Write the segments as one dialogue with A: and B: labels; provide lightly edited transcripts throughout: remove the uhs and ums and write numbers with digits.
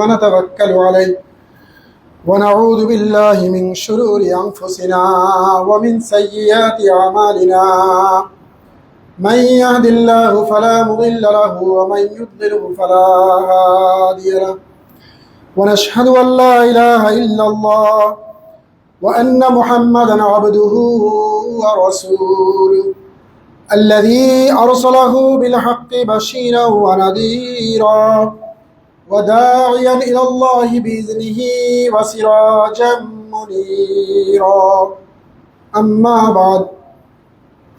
A: ونتوكل عليه ونعوذ بالله من شرور أنفسنا ومن سيئات أعمالنا من يهد الله فلا مضل له ومن يضلل فلا هادي له ونشهد أن لا إله إلا الله وأن محمدا عبده ورسوله الذي أرسله بالحق بشيرا ونذيرا وداعيا إلى الله بإذنه وسراجا منيرا أما بعد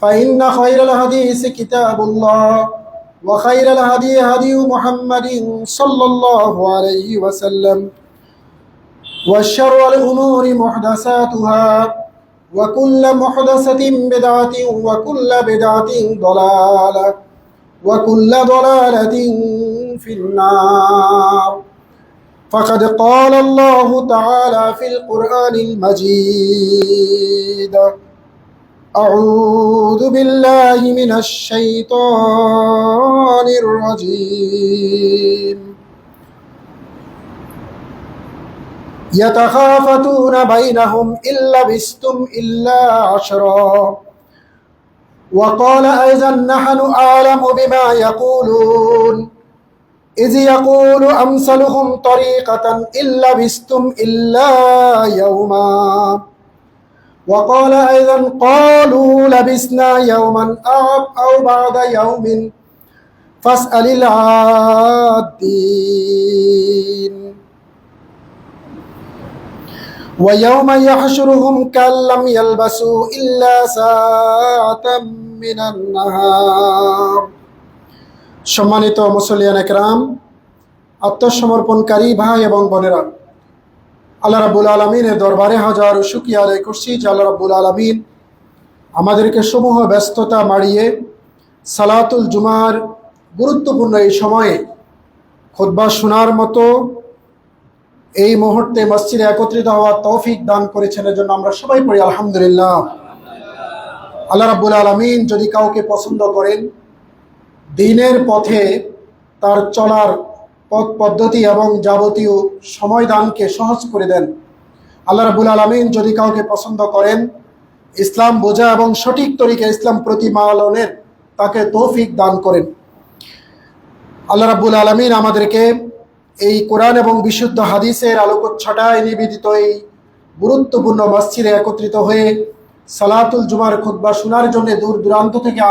A: فإن خير الحديث كتاب الله وخير الهدي هدي محمد صلى الله عليه وسلم وشر الأمور محدثاتها وكل محدثة بدعة وكل بدعة ضلالة وكل ضلالة في النار فقد قال الله تعالى في القرآن المجيد أعوذ بالله من الشيطان الرجيم يتخافتون بينهم إن لبثتم إلا عشرا وقال أيضا نحن أعلم بما يقولون إذ يقول أمثلهم طريقة إن لبثتم إلا يوما وقال أيضا قالوا لبثنا يوما أو بعد يوم فاسأل العادين ويوم يحشرهم كأن لم يلبسوا إلا ساعة من النهار সম্মানিত মুসল্লিয়ান একরাম, আত্মসমর্পণকারী ভাই এবং বোনেরা, আল্লাহ রাব্বুল আলামিনের দরবারে হাজার শুকরিয়া আদায় করছি যে আল্লাহ রাব্বুল আলামিন আমাদেরকে সমূহ ব্যস্ততা মাড়িয়ে সালাতুল জুমার গুরুত্বপূর্ণ এই সময়ে খুতবা শোনার মতো এই মুহূর্তে মসজিদে একত্রিত হওয়ার তৌফিক দান করেছেন। এর জন্য আমরা সবাই পড়ি আলহামদুলিল্লাহ। আল্লাহ রাব্বুল আলামিন যদি কাউকে পছন্দ করেন, দ্বীনের পথে তার চলার পথ পদ্ধতি এবং যাবতীয় সময়দানকে সহজ করে দেন। আল্লাহ রাব্বুল আলামিন যদি কাউকে পছন্দ করেন, ইসলাম বোঝা এবং সঠিক তরিকে ইসলাম প্রতিপালনের তাকে তৌফিক দান করেন। আল্লাহ রাব্বুল আলামিন আমাদেরকে এই কোরআন এবং বিশুদ্ধ হাদিসের আলোকচ্ছটায় নিবেদিত এই গুরুত্বপূর্ণ মসজিদে একত্রিত হয়ে সালাতুল জুমার খুতবা শোনার জন্য দূর দূরান্ত থেকে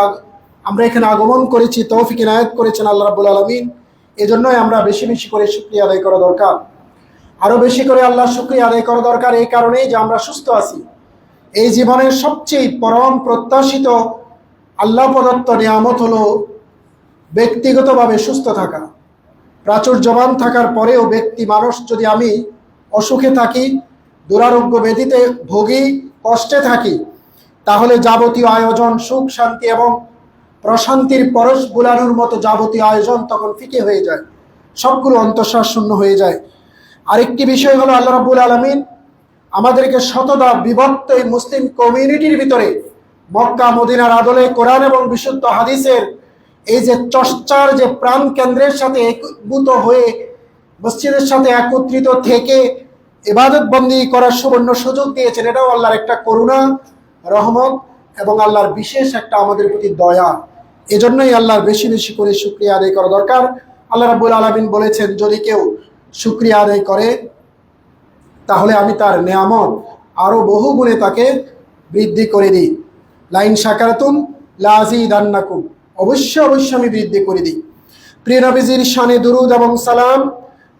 A: আমরা এখানে আগমন করেছি, তৌফিক ইনায়েত করেছেন আল্লাহ রাব্বুল আলামিন। এজন্যই আমরা বেশি বেশি করে শুকরিয়া আদায় করা দরকার, আরও বেশি করে আল্লাহর শুকরিয়া আদায় করা দরকার। এই কারণেই যে আমরা সুস্থ আছি। এই জীবনের সবচেয়ে পরম প্রত্যাশিত আল্লাহ প্রদত্ত নিয়ামত হলো ব্যক্তিগতভাবে সুস্থ থাকা। প্রাচুর্যবান থাকার পরেও মানুষ যদি আমি অসুখে থাকি, দুরারোগ্য ব্যাধিতে ভোগী, কষ্টে থাকি, তাহলে যাবতীয় আয়োজন, সুখ শান্তি এবং প্রশান্তির পরশ বুলানোর মতো যাবতীয় আয়োজন তখন ফিকে হয়ে যায়, সবগুলো অন্তঃশ্বাস শূন্য হয়ে যায়। আরেকটি বিষয় হলো আল্লাহ রাব্বুল আলামিন আমাদেরকে শতদা বিভক্ত এই মুসলিম কমিউনিটির ভিতরে মক্কা মদিনার আদলে কোরআন এবং বিশুদ্ধ হাদিসের এই যে চর্চার যে প্রাণ কেন্দ্রের সাথে একীভূত হয়ে মসজিদের সাথে একত্রিত থেকে ইবাদত বন্দি করার সুবর্ণ সুযোগ দিয়েছেন। এটাও আল্লাহর একটা করুণা, রহমত এবং আল্লাহর বিশেষ একটা আমাদের প্রতি দয়া। এজন্যই আল্লাহর বেশি বেশি করে শুকরিয়া আদায় করা দরকার। আল্লাহ রাব্বুল আলামিন বলেছেন, যদি কেউ শুকরিয়া আদায় করে তাহলে আমি তার নেয়ামত আরো বহু গুণে তাকে বৃদ্ধি করে দিই। লাইন শাকারতুম লাযীদান্নাকুম, অবশ্যই অবশ্যই আমি বৃদ্ধি করে দিই। প্রিয় নবীজির শানে দুরুদ এবং সালাম।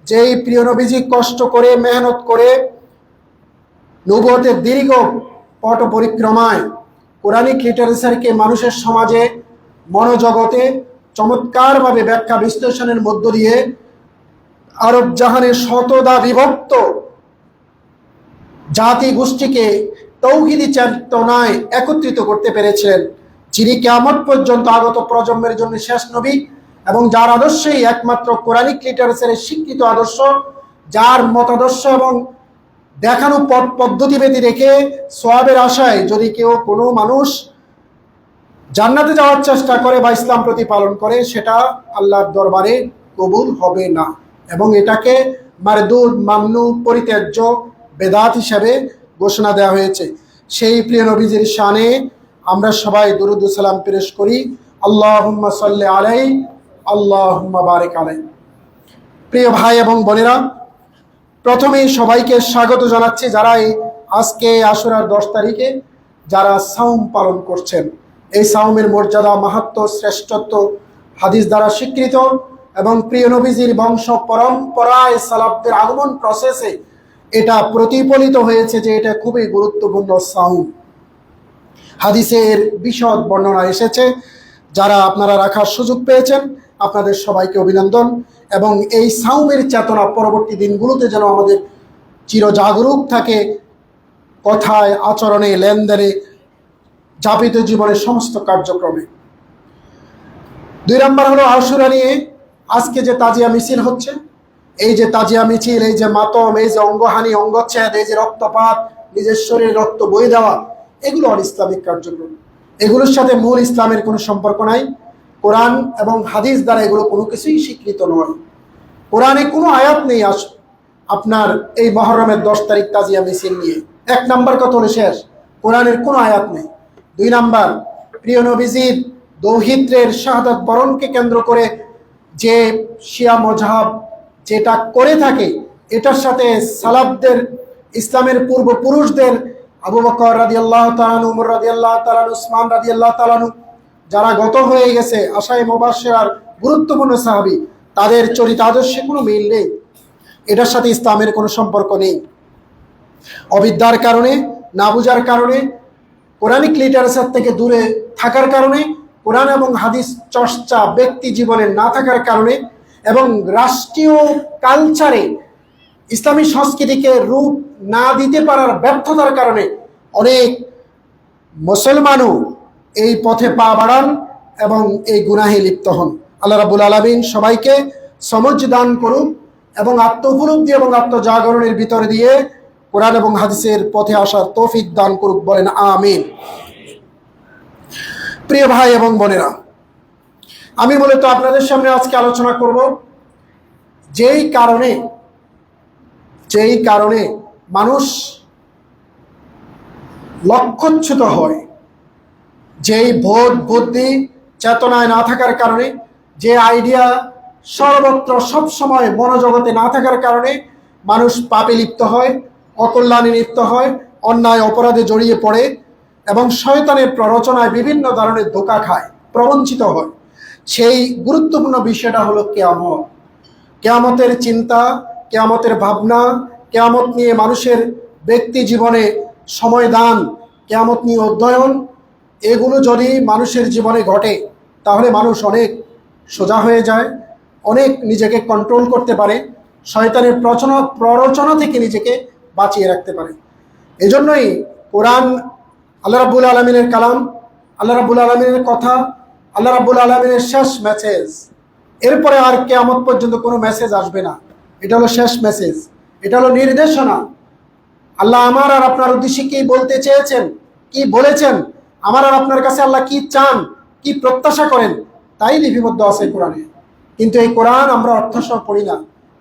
A: যেই প্রিয় নবীজি কষ্ট করে মেহনত করে নবুয়তের দীর্ঘ পট পরিক্রমায় কোরআনিক লিটারেচারকে মানুষের সমাজে মনোজগতে চমৎকারভাবে ব্যাখ্যা বিশ্লেষণের মধ্য দিয়ে আরব জাহানের শতদা বিভক্ত জাতি গোষ্ঠীকে তৌহিদি চেতনায় একত্রিত করতে পেরেছিলেন, যিনি কিয়ামত পর্যন্ত আগত প্রজন্মের জন্য শেষ নবী এবং যার আদর্শই একমাত্র কোরআনিক লিটারেচারের স্বীকৃত আদর্শ, যার মতাদর্শ এবং দেখানো পথ পদ্ধতিভেদী রেখে সওয়াবের আশায় যদি কেউ কোনো মানুষ জান্নাতে যাওয়ার চেষ্টা করে বা ইসলাম প্রতিপালন করে, সেটা আল্লাহর দরবারে কবুল হবে না এবং এটাকে মারদুদ, মামনু, পরিত্যাজ্য, বেদাত হিসাবে ঘোষণা দেওয়া হয়েছে। সেই প্রিয় নবীজির শানে আমরা সবাই দুরূদ ও সালাম পেশ করি। আল্লাহুম্মা সাল্লি আলাইহি, আল্লাহুম্মা বারিক আলাইহি। প্রিয় ভাই এবং বোনেরা, প্রথমেই সবাইকে স্বাগত জানাচ্ছি যারা আজকে আশুরার 10 তারিখে যারা সাওম পালন করছেন। এই সাওমের মর্যাদা, মাহাত্ম্য, শ্রেষ্ঠত্ব হাদিস দ্বারা স্বীকৃত এবং প্রিয় নবীজির বংশ পরম্পরায় সালাফদের আগমন প্রসেসে এটা প্রতিফলিত হয়েছে যে এটা খুবই গুরুত্বপূর্ণ সাওম। হাদিসের বিশদ বর্ণনা এসেছে, যারা আপনারা রাখার সুযোগ পেয়েছেন আপনাদের সবাইকে অভিনন্দন। এবং এই সাওমের চেতনা পরবর্তী দিনগুলোতে যেন আমাদের চিরজাগরুক থাকে, কথায়, আচরণে, লেনদেনে, যাপিত জীবনের সমস্ত কার্যক্রমে। 2 নম্বর হলো আশুরা নিয়ে আজকে যে তাজিয়া মিছিল হচ্ছে। এই যে তাজিয়া মিছিল, এই যে মাতম, এই যে অঙ্গহানি, অঙ্গচ্ছেদ, এই যে রক্তপাত, নিজের শরীরে রক্ত বয়ে দেওয়া, এগুলো অনিসলামিক কার্যক্রম। এগুলোর সাথে মূল ইসলামের কোনো সম্পর্ক নাই। কোরআন এবং হাদিস দ্বারা এগুলো কোনো কিছুই স্বীকৃত নয়। কোরআনে কোনো আয়াত নেই আপনার এই মহরমের 10 তারিখ তাজিয়া মিছিল নিয়ে। 1 নম্বর কথা হলে শেষ, কোরআনের কোনো আয়াত নেই। 2 নম্বর, প্রিয় নবীজির দৌহিত্রের শাহাদাত বরণকে কেন্দ্র করে যে শিয়া মজহাব যেটা করে থাকে, এটার সাথে সালাফদের, ইসলামের পূর্বপুরুষদের, আবু বকর রাদিয়াল্লাহু তাআলা আনহু, উমর রাদিয়াল্লাহু তাআলা আনহু, উসমান রাদিয়াল্লাহু তাআলা আনহু, যারা গত হয়ে গেছে আশায়ে মুবাশশিরার গুরুত্বপূর্ণ সাহাবী, তাদের চরিত্র আদর্শে কোনো মিল নেই। এটার সাথে ইসলামের কোনো সম্পর্ক নেই। অবিদ্যার কারণে, না বুঝার কারণে, কোরআনিক লিটারেচার থেকে দূরে থাকার কারণে, কোরআন এবং হাদিস চর্চা ব্যক্তি জীবনে না থাকার কারণে এবং রাষ্ট্রীয় কালচারে ইসলামী সংস্কৃতিকে রূপ না দিতে পারার ব্যর্থতার কারণে অনেক মুসলমানও এই পথে পা বাড়ান এবং এই গুনাহে লিপ্ত হন। আল্লাহ রাব্বুল আলামিন সবাইকে সমঝ দান করুন এবং আত্মউপলব্ধি এবং আত্মজাগরণের ভিতর দিয়ে কোরআন এবং হাদিসের পথে আসার তৌফিক দান করুক, বলেন আমিন। প্রিয় ভাই এবং বোনেরা, আমি মূলত আপনাদের সামনে আজকে আলোচনা করব যেই কারণে মানুষ লক্ষ্যচ্যুত হয়, যেই বোধ বুদ্ধি চেতনায় না থাকার কারণে, যে আইডিয়া সর্বত্র সবসময় মনোজগতে না থাকার কারণে মানুষ পাপে লিপ্ত হয়, অকল্যাণে লিপ্ত হয়, অন্যায় অপরাধে জড়িয়ে পড়ে এবং শয়তানের প্ররোচনায় বিভিন্ন ধরনের ধোঁকা খায়, প্রবঞ্চিত হয়। সেই গুরুত্বপূর্ণ বিষয়টা হলো কিয়ামত। কিয়ামতের চিন্তা, কিয়ামতের ভাবনা, কিয়ামত নিয়ে মানুষের ব্যক্তি জীবনে সময় দান, কিয়ামত নিয়ে অধ্যয়ন, এগুলো যদি মানুষের জীবনে ঘটে তাহলে মানুষ অনেক সোজা হয়ে যায়, অনেক নিজেকে কন্ট্রোল করতে পারে, শয়তানের প্ররোচনা থেকে নিজেকে বাঁচিয়ে রাখতে পারে। এজন্যই কোরআন আল্লাহ রাব্বুল আলামিনের কালাম, আল্লাহ রাব্বুল আলামিনের কথা, আল্লাহ রাব্বুল আলামিনের শেষ মেসেজ। এরপরে আর কিয়ামত পর্যন্ত কোনো মেসেজ আসবে না। এটা হলো শেষ মেসেজ, এটা হলো নির্দেশনা। আল্লাহ আমার আর আপনার উদ্দেশ্যে কি বলতে চেয়েছেন, কি বলেছেন, আমার আর আপনার কাছে আল্লাহ কি চান, কি প্রত্যাশা করেন, তাই লিপিবদ্ধ আছে কোরআনে। কিন্তু এই কোরআন আমরা অর্থসহ পড়ি না,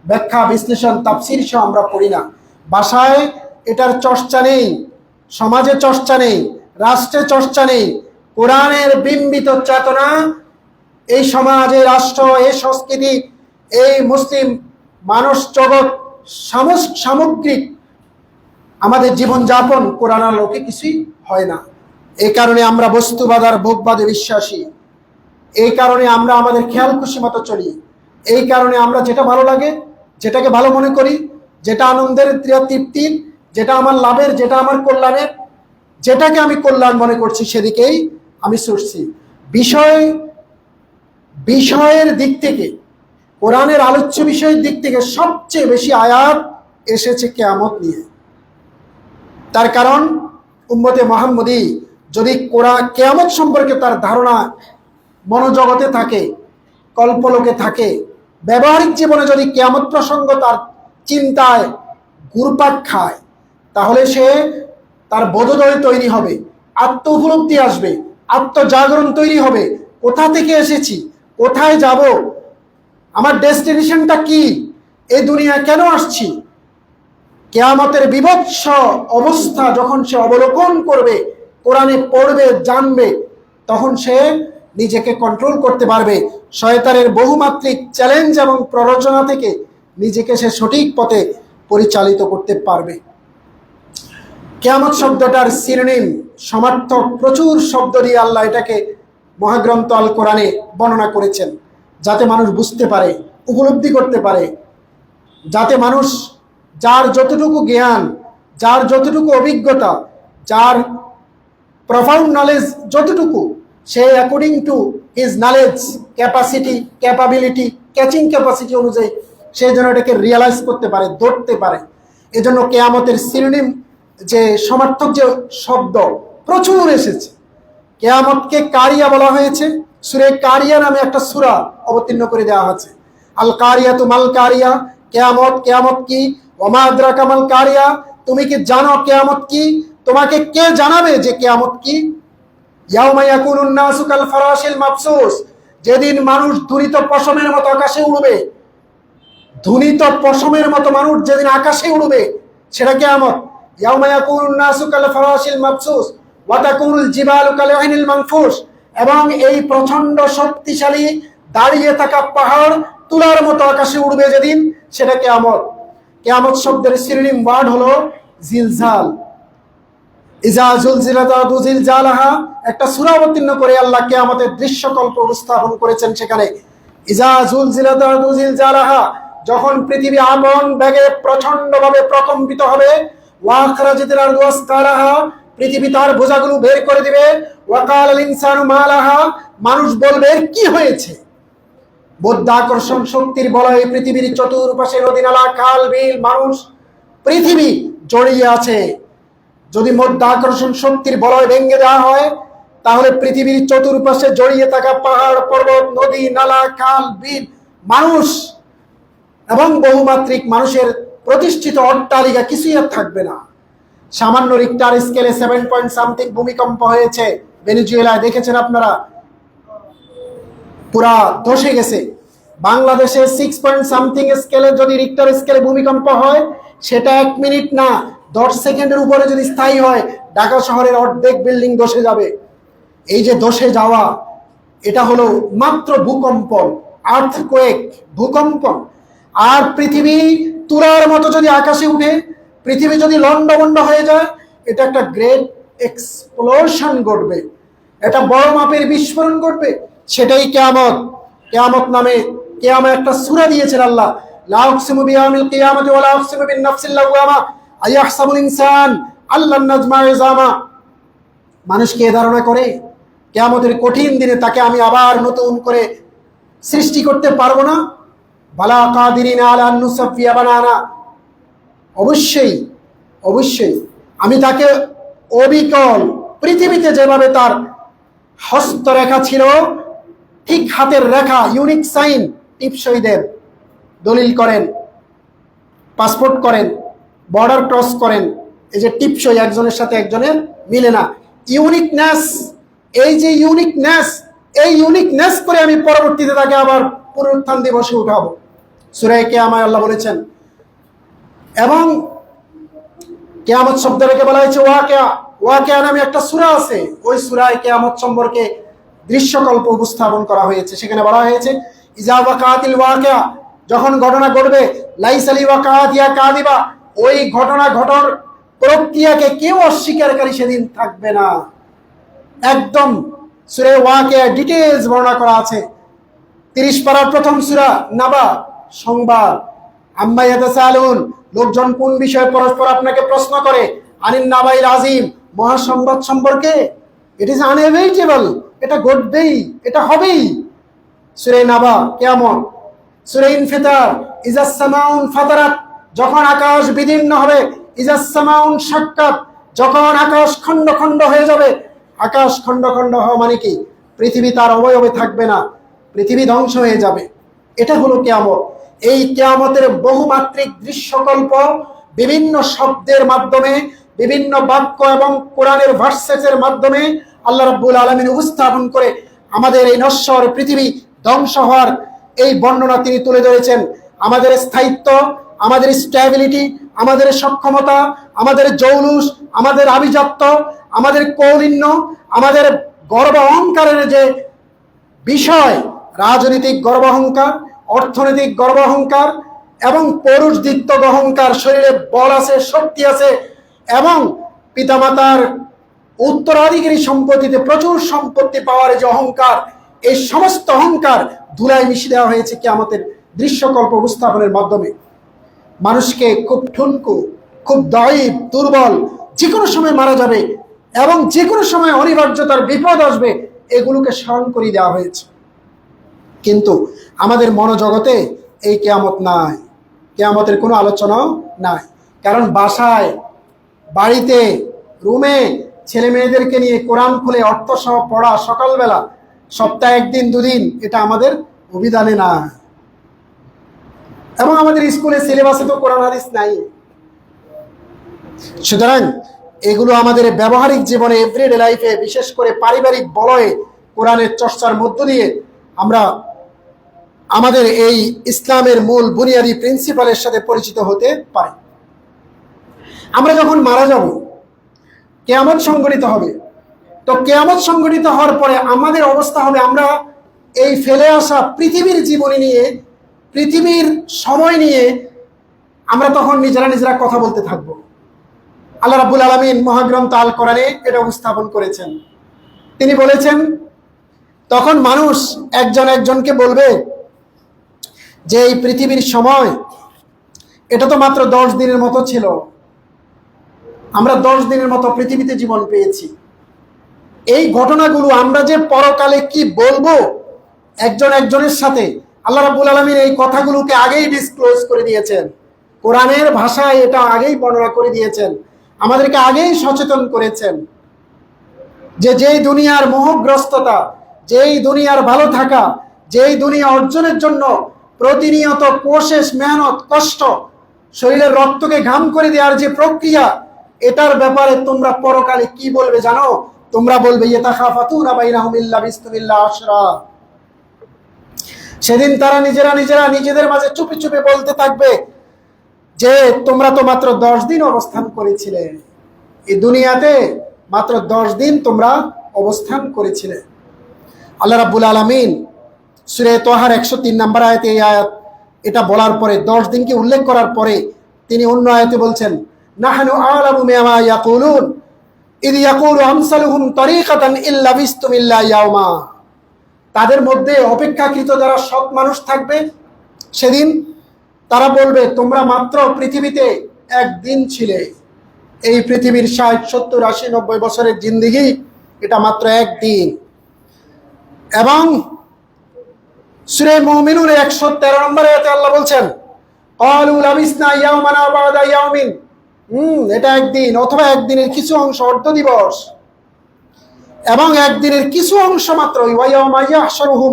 A: ব্যাখ্যা, বিশ্লেষণ, তাফসীর সহ আমরা পড়ি না। ভাষায় এটার চর্চা নেই, সমাজে চর্চা নেই, রাষ্ট্রে চর্চা নেই। কোরআনের বিম্বিত চেতনা এই সমাজে, রাষ্ট্র, এই সংস্কৃতি, এই মুসলিম মানস জগৎ, সামগ্রিক আমাদের জীবনযাপন কোরআন আলোকে কিছুই হয় না। এই কারণে আমরা বস্তুবাদ আর ভোগবাদে বিশ্বাসী। এই কারণে আমরা আমাদের খেয়াল খুশি মতো চলি। এই কারণে আমরা যেটা ভালো লাগে, যেটাকে ভালো মনে করি, যেটা আনন্দের, তৃপ্তির, যেটা আমার লাভের, যেটা আমার কল্যাণের, যেটাকে আমি কল্যাণ মনে করছি সেদিকেই আমি ছুটছি। বিষয়ের দিক থেকে, কোরআনের আলোচ্য বিষয়ের দিক থেকে সবচেয়ে বেশি আয়াত এসেছে কিয়ামত নিয়ে। তার কারণ উম্মতে মুহাম্মদী যদি কিয়ামত সম্পর্কে তার ধারণা মনোজগতে থাকে, কল্পলোকে থাকে, ব্যবহারিক জীবনে যদি কিয়ামত প্রসঙ্গ তার চিন্তায় ঘুরপাক খায়, তাহলে সে তার বোধোদয় তৈরি হবে, আত্ম উপলব্ধি আসবে, আত্মজাগরণ তৈরি হবে। কোথা থেকে এসেছি, কোথায় যাব, আমার ডেস্টিনেশনটা কি, এই দুনিয়া কেন আসছি, কিয়ামতের বিভৎস অবস্থা যখন সে অবলোকন করবে, কোরআনে পড়বে, জানবে, তখন সে নিজেকে কন্ট্রোল করতে পারবে। শয়তানের বহুমাত্রিক চ্যালেঞ্জ এবং প্ররোচনা থেকে নিজেকে সে সঠিক পথে পরিচালিত করতে পারবে। কিয়ামত শব্দটার সিনোনিম, সমার্থক প্রচুর শব্দ দিয়ে আল্লাহ এটাকে মহাগ্রন্থ আল কোরআনে বর্ণনা করেছেন, যাতে মানুষ বুঝতে পারে, উপলব্ধি করতে পারে, যাতে মানুষ যার যতটুকু জ্ঞান, যার যতটুকু অভিজ্ঞতা, যার প্রফাউন্ড নলেজ যতটুকু, সে according to his knowledge, capacity, capability, catching capacity অনুযায়ী সে যেন এটাকে রিয়ালাইজ করতে পারে, ধরতে পারে। এজন্য কিয়ামতের সিনোনিম যে সমার্থক যে শব্দ প্রচুর এসেছে। কিয়ামতকে কারিয়া বলা হয়েছে, সূরা কারিয়া নামে একটা সূরা অবতীর্ণ করে দেওয়া হয়েছে। আল কারিয়াতু মাল কারিয়া, কিয়ামত, কিয়ামত কি, ওমা আদরাকা মাল কারিয়া, তুমি কি জানো কিয়ামত কি, তোমাকে কে জানাবে যে কিয়ামত কি। ইয়াউমা ইয়াকুনুন নাসু কাল ফারাশিল মাবসুস, যেদিন মানুষ ধুনিত পশমের মতো আকাশে উড়বে, ধুনিত পশমের মতো মানুষ যেদিন আকাশে উড়বে, সেটা কিয়ামত। ইয়াউমা ইয়াকুনুন নাসু কাল ফারাশিল মাবসুস ওয়া তাকুনুল জিবালু কাল আইনিল মানফুস, এবং এই প্রচন্ড শক্তিশালী দাঁড়িয়ে থাকা পাহাড় তুলার মতো আকাশে উড়বে যেদিন, সেটা কিয়ামত। কিয়ামত শব্দের সিনোনিম ওয়ার্ড হলো জিলজাল। ইজা জুলজিলাত আরদু জিলজালাহা, একটা সূরা অবতীর্ণ করে আল্লাহ কিয়ামতের দৃশ্যকল্প উপস্থাপন করেছেন। সেখানে ইজা জুলজিলাত আরদু জিলজালাহা, যখন পৃথিবী আগুন বেগে প্রচন্ডভাবে প্রকম্পিত হবে, ওয়া আখরাজাতিল আরদু আসকালাহা, পৃথিবী তার বোঝাগুলো বের করে দিবে, ওয়া কালাল ইনসানু মা লাহা, মানুষ বলবে কি হয়েছে। বৌদ্ধাকর্ষণ শক্তির বলয়ে পৃথিবীর চতুর্পাশে নদী নালা, খাল বিল, মানুষ, পৃথিবী জড়িয়ে আছে। যদি মধ্যাকর্ষণ শক্তির বলয় ভেঙে দেওয়া হয়, তাহলে পৃথিবীর চতুর্পাশে জড়িয়ে থাকা পাহাড়, পর্বত, নদী নালা, খাল বিল, মানুষ এবং বহুমাত্রিক মানুষের প্রতিষ্ঠিত অট্টালিকা কিছুই আর থাকবে না। সামান্য রিক্টার স্কেলে 7 পয়েন্ট সামথিং ভূমিকম্প হয়েছে ভেনেজুয়েলায়, দেখেছেন আপনারা, পুরা ধসে গেছে। বাংলাদেশে 6 পয়েন্ট সামথিং স্কেলে যদি রিক্টার স্কেলে ভূমিকম্প হয়, সেটা 1 মিনিট না 10 সেকেন্ডের উপরে যদি স্থায়ী হয়, ঢাকা শহরের অর্ধেক বিল্ডিং ধসে যাবে। এই যে ধসে যাওয়া, এটা হলো মাত্র ভূকম্পন, আর্থকোয়েক, ভূকম্পন। আর পৃথিবী তুলার মতো যদি আকাশে উঠে, পৃথিবী যদি লন্ডভন্ড হয়ে যায়, এটা একটা গ্রেট এক্সপ্লোশন ঘটবে, এটা বড় মাপের বিস্ফোরণ ঘটবে। সেটাই কিয়ামত। কিয়ামত নামে কিয়ামত একটা সূরা দিয়েছেন আল্লাহ, লা উকসিমু বিয়াউমিল কিয়ামতি ওয়া লা উকসিমু বিন নাফসিল লাওয়ামা আইয়াহসাবুল ইনসান আল্লান নাজমা ইযামা। মানুষ কি ধারণা করে কিয়ামতের কঠিন দিনে তাকে আমি আবার নতুন করে সৃষ্টি করতে পারবো না? বালা কাদিরিনা আলা আন নুসাফিয়া বানানা, অবশ্যই অবশ্যই আমি তাকে অবিকল, পৃথিবীতে যেভাবে তার হস্তরেখা ছিল, ঠিক হাতের রেখা, ইউনিক সাইন, টিপসইদের দলিল করেন, পাসপোর্ট করেন, বর্ডার ক্রস করেন, এই যে টিপসই একজনের সাথে একজনের মিলে না, ইউনিকনেস, এই যে ইউনিকনেস, এই ইউনিকনেস করে আমি পরবর্তীতে তাকে আবার পুনরুত্থান দিবসে উঠাবো। সূরা কিয়ামায় আল্লাহ বলেছেন। এবং কিয়ামত শব্দটাকে বলা হয়েছে ওয়াকিয়া। ওয়াকিয়া নামে একটা সূরা আছে, ওই সূরায় কিয়ামত সম্পর্কে দৃশ্যকল্প উপস্থাপন করা হয়েছে। সেখানে বলা হয়েছে ইজা ওয়াকাতিল ওয়াকিয়া, যখন ঘটনা ঘটবে, লাইসা লি ওয়াকাতিয়া কাযিবা, ওই ঘটনা ঘটার প্রক্রিয়াকে কেউ অস্বীকারী সেদিন থাকবে না। একদম সূরা ওয়াকিয়া ডিটেইলস বর্ণনা করা আছে। 30 পারার প্রথম সূরা নাবা, সংবাদ। আম্মা ইয়াতাসালুন, লোকজন কোন বিষয়ে পরস্পর আপনাকে প্রশ্ন করে, আনিন নাবাইল আজিম, মহাসংবাদ সম্পর্কে। ইট ইজ আনএভিটেবল, এটা ঘটবেই, এটা হবেই। সূরা নাবা, কিয়ামত। সূরা ইনফিতার, ইজাস সামাউন ফাতারাত, যখন আকাশ বিদীর্ণ হবে, ইজাস সামাউন শাক্কাত, যখন আকাশ খণ্ড খণ্ড হয়ে যাবে। আকাশ খণ্ড খণ্ড হওয়া মানে কি? পৃথিবী তার অবয়বে থাকবে না, পৃথিবী ধ্বংস হয়ে যাবে। এটা হলো কিয়ামত। এই কিয়ামতের বহুমাত্রিক দৃশ্যকল্প বিভিন্ন শব্দের মাধ্যমে, বিভিন্ন বাক্য এবং কোরআনের ভার্সেসের মাধ্যমে আল্লাহ রাব্বুল আলামিন উপস্থাপন করে আমাদের এই নশ্বর পৃথিবী ধ্বংস হওয়ার এই বর্ণনা তিনি তুলে ধরেছেন। আমাদের স্থায়িত্ব, আমাদের স্ট্যাবিলিটি, আমাদের সক্ষমতা, আমাদের জৌলুস, আমাদের আভিজাত্য, আমাদের কৌলিন্য, আমাদের গর্ব অহংকারের যে বিষয়, রাজনৈতিক গর্ব অহংকার, অর্থনৈতিক গর্ব অহংকার এবং পৌরুষদিত্ব অহংকার, শরীরে বল আছে, শক্তি আছে এবং পিতামাতার উত্তরাধিকারী সম্পত্তিতে প্রচুর সম্পত্তি পাওয়ার যে অহংকার, এই সমস্ত অহংকার ধুলায় মিশিয়ে দেওয়া হয়েছে কিয়ামতের দৃশ্যকল্প উপস্থাপনের মাধ্যমে। মানুষকে খুব ঠুনকু, খুব দায়িব, দুর্বল, যে কোনো সময় মারা যাবে এবং যে কোনো সময় অনিবার্যতার বিপদ আসবে, এগুলোকে স্মরণ করিয়ে দেওয়া হয়েছে। কিন্তু আমাদের মনোজগতে এই কিয়ামত নাই, কিয়ামতের কোনো আলোচনাও নাই। কারণ বাসায়, বাড়িতে, রুমে ছেলে মেয়েদেরকে নিয়ে কোরআন খুলে অর্থ সহ পড়া সকালবেলা, সপ্তাহে একদিন দুদিন, এটা আমাদের অভিধানে না। এবং আমাদের স্কুলে সিলেবাসে তো কোরআন হাদিস নাই। সুতরাং এগুলো আমাদের ব্যবহারিক জীবনে, এভরিডে লাইফে, বিশেষ করে পারিবারিক বলয়ে কোরআনের চর্চার মধ্য দিয়ে আমরা আমাদের এই ইসলামের মূল বুনিয়াদী প্রিন্সিপালের সাথে পরিচিত হতে পারি। আমরা যখন মারা যাব, কিয়ামত সংঘটিত হবে। তো কিয়ামত সংঘটিত হওয়ার পরে আমাদের অবস্থা হবে, আমরা এই ফেলে আসা পৃথিবীর জীবনী নিয়ে, পৃথিবীর সময় নিয়ে আমরা তখন নিজেরা কথা বলতে থাকব। আল্লাহ রাব্বুল আলামিন মহাগ্রন্থ আল কোরআনে এটা উপস্থাপন করেছেন। তিনি বলেছেন, তখন মানুষ একজন একজনকে বলবে যে এই পৃথিবীর সময় এটা তো মাত্র 10 দিনের মতো ছিল, আমরা 10 দিনের মতো পৃথিবীতে জীবন পেয়েছি। এই ঘটনাগুলো আমরা যে পরকালে কি বলবো একজন একজনের সাথে, আল্লাহ রাব্বুল আলামিন এই কথাগুলোকে আগেই ডিসক্লোজ করে দিয়েছেন। কোরআনের ভাষায় এটা আগেই বর্ণনা করে দিয়েছেন, আমাদেরকে আগেই সচেতন করেছেন যে যেই দুনিয়ার মোহগ্রস্ততা, যেই দুনিয়ার ভালো থাকা, যেই দুনিয়া অর্জনের জন্য প্রতিনিয়ত কোশেষ, মেহনত, কষ্ট, শরীরের রক্তকে ঘাম করে দেওয়ার যে প্রক্রিয়া, এটার ব্যাপারে তোমরা পরকালে কি বলবে জানো? তোমরা বলবে ইয়াতাখাফাতুনা বাইনাহুম ইল্লা বিসমিল্লাহ আশরা। সেদিন তারা নিজেরা নিজেদের মাঝে চুপি চুপি বলতে থাকবে যে তোমরা তো মাত্র 10 দিন অবস্থান করেছিলে, এই দুনিয়াতে মাত্র 10 দিন তোমরা অবস্থান করেছিলে। আল্লাহ রাব্বুল আলামিন সূরা তাহার 103 নম্বর আয়াতে এই আয়াত এটা বলার পরে, 10 দিনকে উল্লেখ করার পরে তিনি অন্য আয়াতে বলছেন, নাহনু আ'লামু বিমা ইয়াকুলুন ইয ইয়াকুলু আমসালুহুম তরিকাতান ইল্লা বিসতুম ইল্লা ইয়াওমা। তাদের মধ্যে অপেক্ষাকৃত যারা সৎ মানুষ থাকবে, সেদিন তারা বলবে তোমরা মাত্র পৃথিবীতে একদিন ছিলে, এই পৃথিবীর 60, 70, 80, 90 বছরের জিন্দেগি এটা মাত্র একদিন। এবং সূরা মুমিনুন 113 নম্বর আয়াতে আল্লাহ বলছেন, ক্বালু লাবিসনা ইয়াওমান আও বা'দা ইয়াওমিন, এটা একদিন অথবা একদিনের কিছু অংশ, অর্ধ দিবস, এবং একদিনের কিছু অংশ মাত্র, ওয়া ইয়াওমা ইয়াহশারুহুম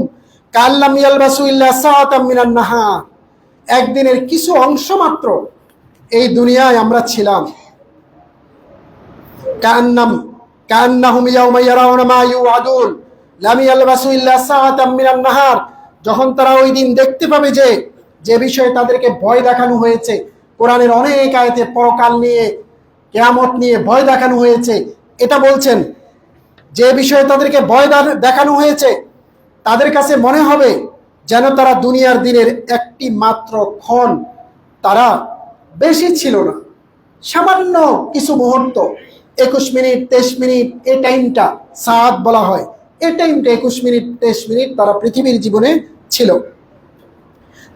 A: কাল্লাম ইয়ালবাসু ইল্লা সাআতাম মিনান নাহার, একদিনের কিছু অংশ মাত্র এই দুনিয়ায় আমরা ছিলাম। কান্নাহুম ইয়াওমা ইয়ারাউনা মা ইউআদুন লাম ইয়ালবাসু ইল্লা সাআতাম মিনান নাহার, যখন তারা ওই দিন দেখতে পাবে যে বিষয়ে তাদেরকে ভয় দেখানো হয়েছে। কোরআনের অনেক আয়াতে পরকাল নিয়ে, কিয়ামত নিয়ে ভয় দেখানো হয়েছে। এটা বলছেন যে বিষয়ে তাদেরকে ভয় দেখানো হয়েছে, তাদের কাছে মনে হবে যেন তারা দুনিয়ার দিনের একটি মাত্র ক্ষণ, তারা বেশি ছিল না, সামান্য কিছু মুহূর্ত, 21 মিনিট 23 মিনিট, এই টাইমটা সাআত বলা হয়, এই টাইমটা 21 মিনিট 23 মিনিট তারা পৃথিবীর জীবনে ছিল।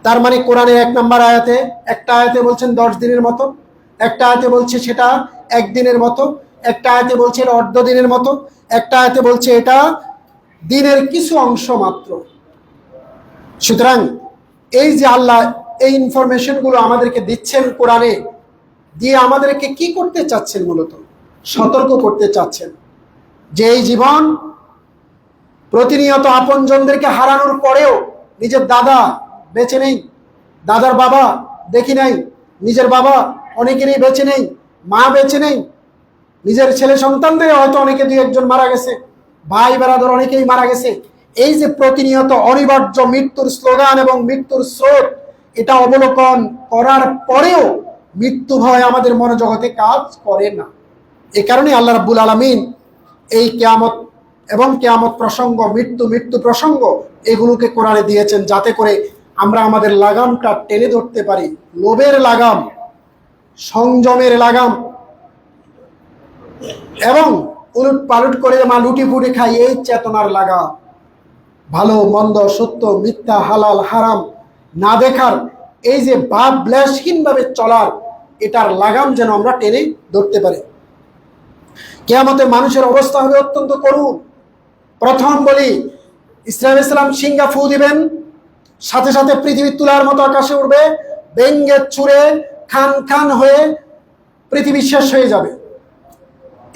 A: তার মানে কোরআনের 1 নম্বর আয়াতে, একটা আয়াতে বলছেন 10 দিনের মতো, একটা আয়াতে বলছে সেটা একদিনের মতো, একটা আয়াতে বলছে এটা অর্ধ দিনের মতো, একটা আয়াতে বলছে এটা দিনের কিছু অংশ মাত্র। সুতরাং এই যে আল্লাহ এই ইনফরমেশনগুলো আমাদেরকে দিচ্ছেন কোরআনে, দিয়ে আমাদেরকে কি করতে চাচ্ছেন? মূলত সতর্ক করতে চাচ্ছেন যে এই জীবন প্রতিনিয়ত আপনজনদেরকে হারানোর পরেও, নিজের দাদা বেঁচে নেই, দাদার বাবা দেখি নাই, নিজের বাবা অনেকেরই বেঁচে নেই, মা বেঁচে নেই, নিজের ছেলে সন্তানদের হয়তো অনেকে 2-1 মারা গেছে, ভাই বেরাদর অনেকেই মারা গেছে। এই যে প্রতিনিয়ত অনিবার্য মৃত্যুর স্লোগান এবং মৃত্যুর স্রোত, এটা অবলোকন করার পরেও মৃত্যু ভয় আমাদের মনোজগতে কাজ করে না। এই কারণে আল্লাহ রাব্বুল আলামিন এই কিয়ামত এবং কিয়ামত প্রসঙ্গ, মৃত্যু প্রসঙ্গ এগুলোকে কোরআনে দিয়েছেন, যাতে করে আমরা আমাদের লাগামটা টেনে ধরতে পারি। লোভের লাগাম, সংযমের লাগাম এবং উলট পালট করে লুটি পুটি খাই এই চেতনার লাগাম, ভালো মন্দ, সত্য মিথ্যা, হালাল হারাম না দেখার এই যে ভাব বিলাসহীনভাবে চলার, এটার লাগাম যেন আমরা টেনে ধরতে পারি। কিয়ামতে মানুষের অবস্থা হবে অত্যন্ত করুণ। প্রথম বলি, ইসলাম সিংহা ফু দিবেন, সাথে সাথে পৃথিবী তুলার মতো আকাশে উঠবে, ব্যঙ্গে ছুঁড়ে খান খান হয়ে পৃথিবী শেষ হয়ে যাবে।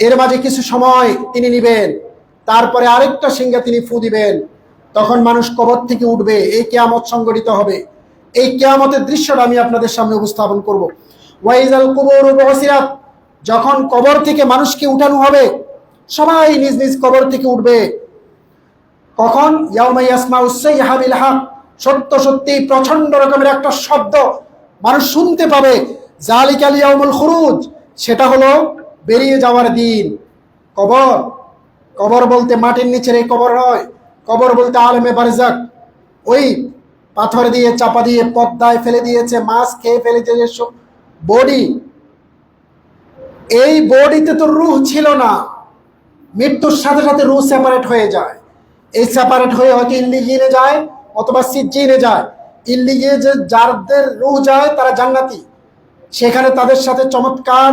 A: এর মাঝে কিছু সময় তিনি নিবেন, তারপরে আরেকটা সিংহা তিনি ফু দিবেন, তখন মানুষ কবর থেকে উঠবে, এই কিয়ামত সংগঠিত হবে। এই কিয়ামতের দৃশ্যটা আমি আপনাদের সামনে উপস্থাপন করব। ওয়াইজাল কুবুরু বুসিরাত, যখন কবর থেকে মানুষকে উঠানো হবে, সবাই নিজ নিজ কবর থেকে উঠবে। কখন? ইয়াউমা ইয়াসমাউস সাইহা বিল হক, সত্য সত্যি প্রচন্ড রকমের একটা শব্দ মানুষ শুনতে পাবে। জালিকাল ইয়াউমুল খুরুজ, সেটা হলো বেরিয়ে যাওয়ার দিন। কবর, কবর বলতে মাটির নিচের এই কবর নয়, কবর বলতে আলেমে বারজাক, ওই পাথর দিয়ে চাপা দিয়ে পদ্মায় ফেলে দিয়েছে, মাছ খেয়ে ফেলে দিয়েছে বডি, এই বডিতে তো রূহ ছিল না। মৃত্যুর সাথে সাথে রূহ সেপারেট হয়ে যায়। এই সেপারেট হয়ে হয়তো ইল্লিগিনে যায় অথবা সিজ্জিনে যায়। ইল্লিগিনে যে যাদের রূহ যায় তারা জান্নাতি, সেখানে তাদের সাথে চমৎকার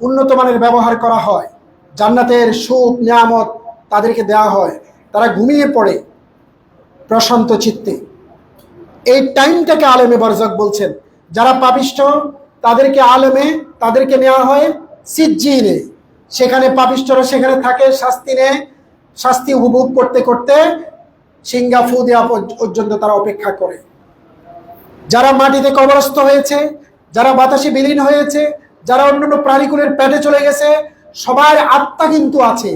A: উন্নত মানের ব্যবহার করা হয়, জান্নাতের সুখ নিয়ামত তাদেরকে দেওয়া হয়, তারা ঘুমিয়ে পড়ে প্রশান্ত চিত্তে। এই টাইমটাকে আলেমে বারজাক বলছেন। যারা পাপিষ্ঠ তাদেরকে তাদেরকে নেওয়া হয় সিজ্জিনে, সেখানে পাপিষ্ঠরা সেখানে থাকে, শাস্তি উপভোগ করতে করতে সিংহা ফু দেওয়া পর্যন্ত তারা অপেক্ষা করে। যারা মাটিতে কবরস্থ হয়েছে, যারা বাতাসে বিলীন হয়েছে, যারা অন্যান্য প্রাণীকুলের পেটে চলে গেছে, সবার আত্মা কিন্তু আছে।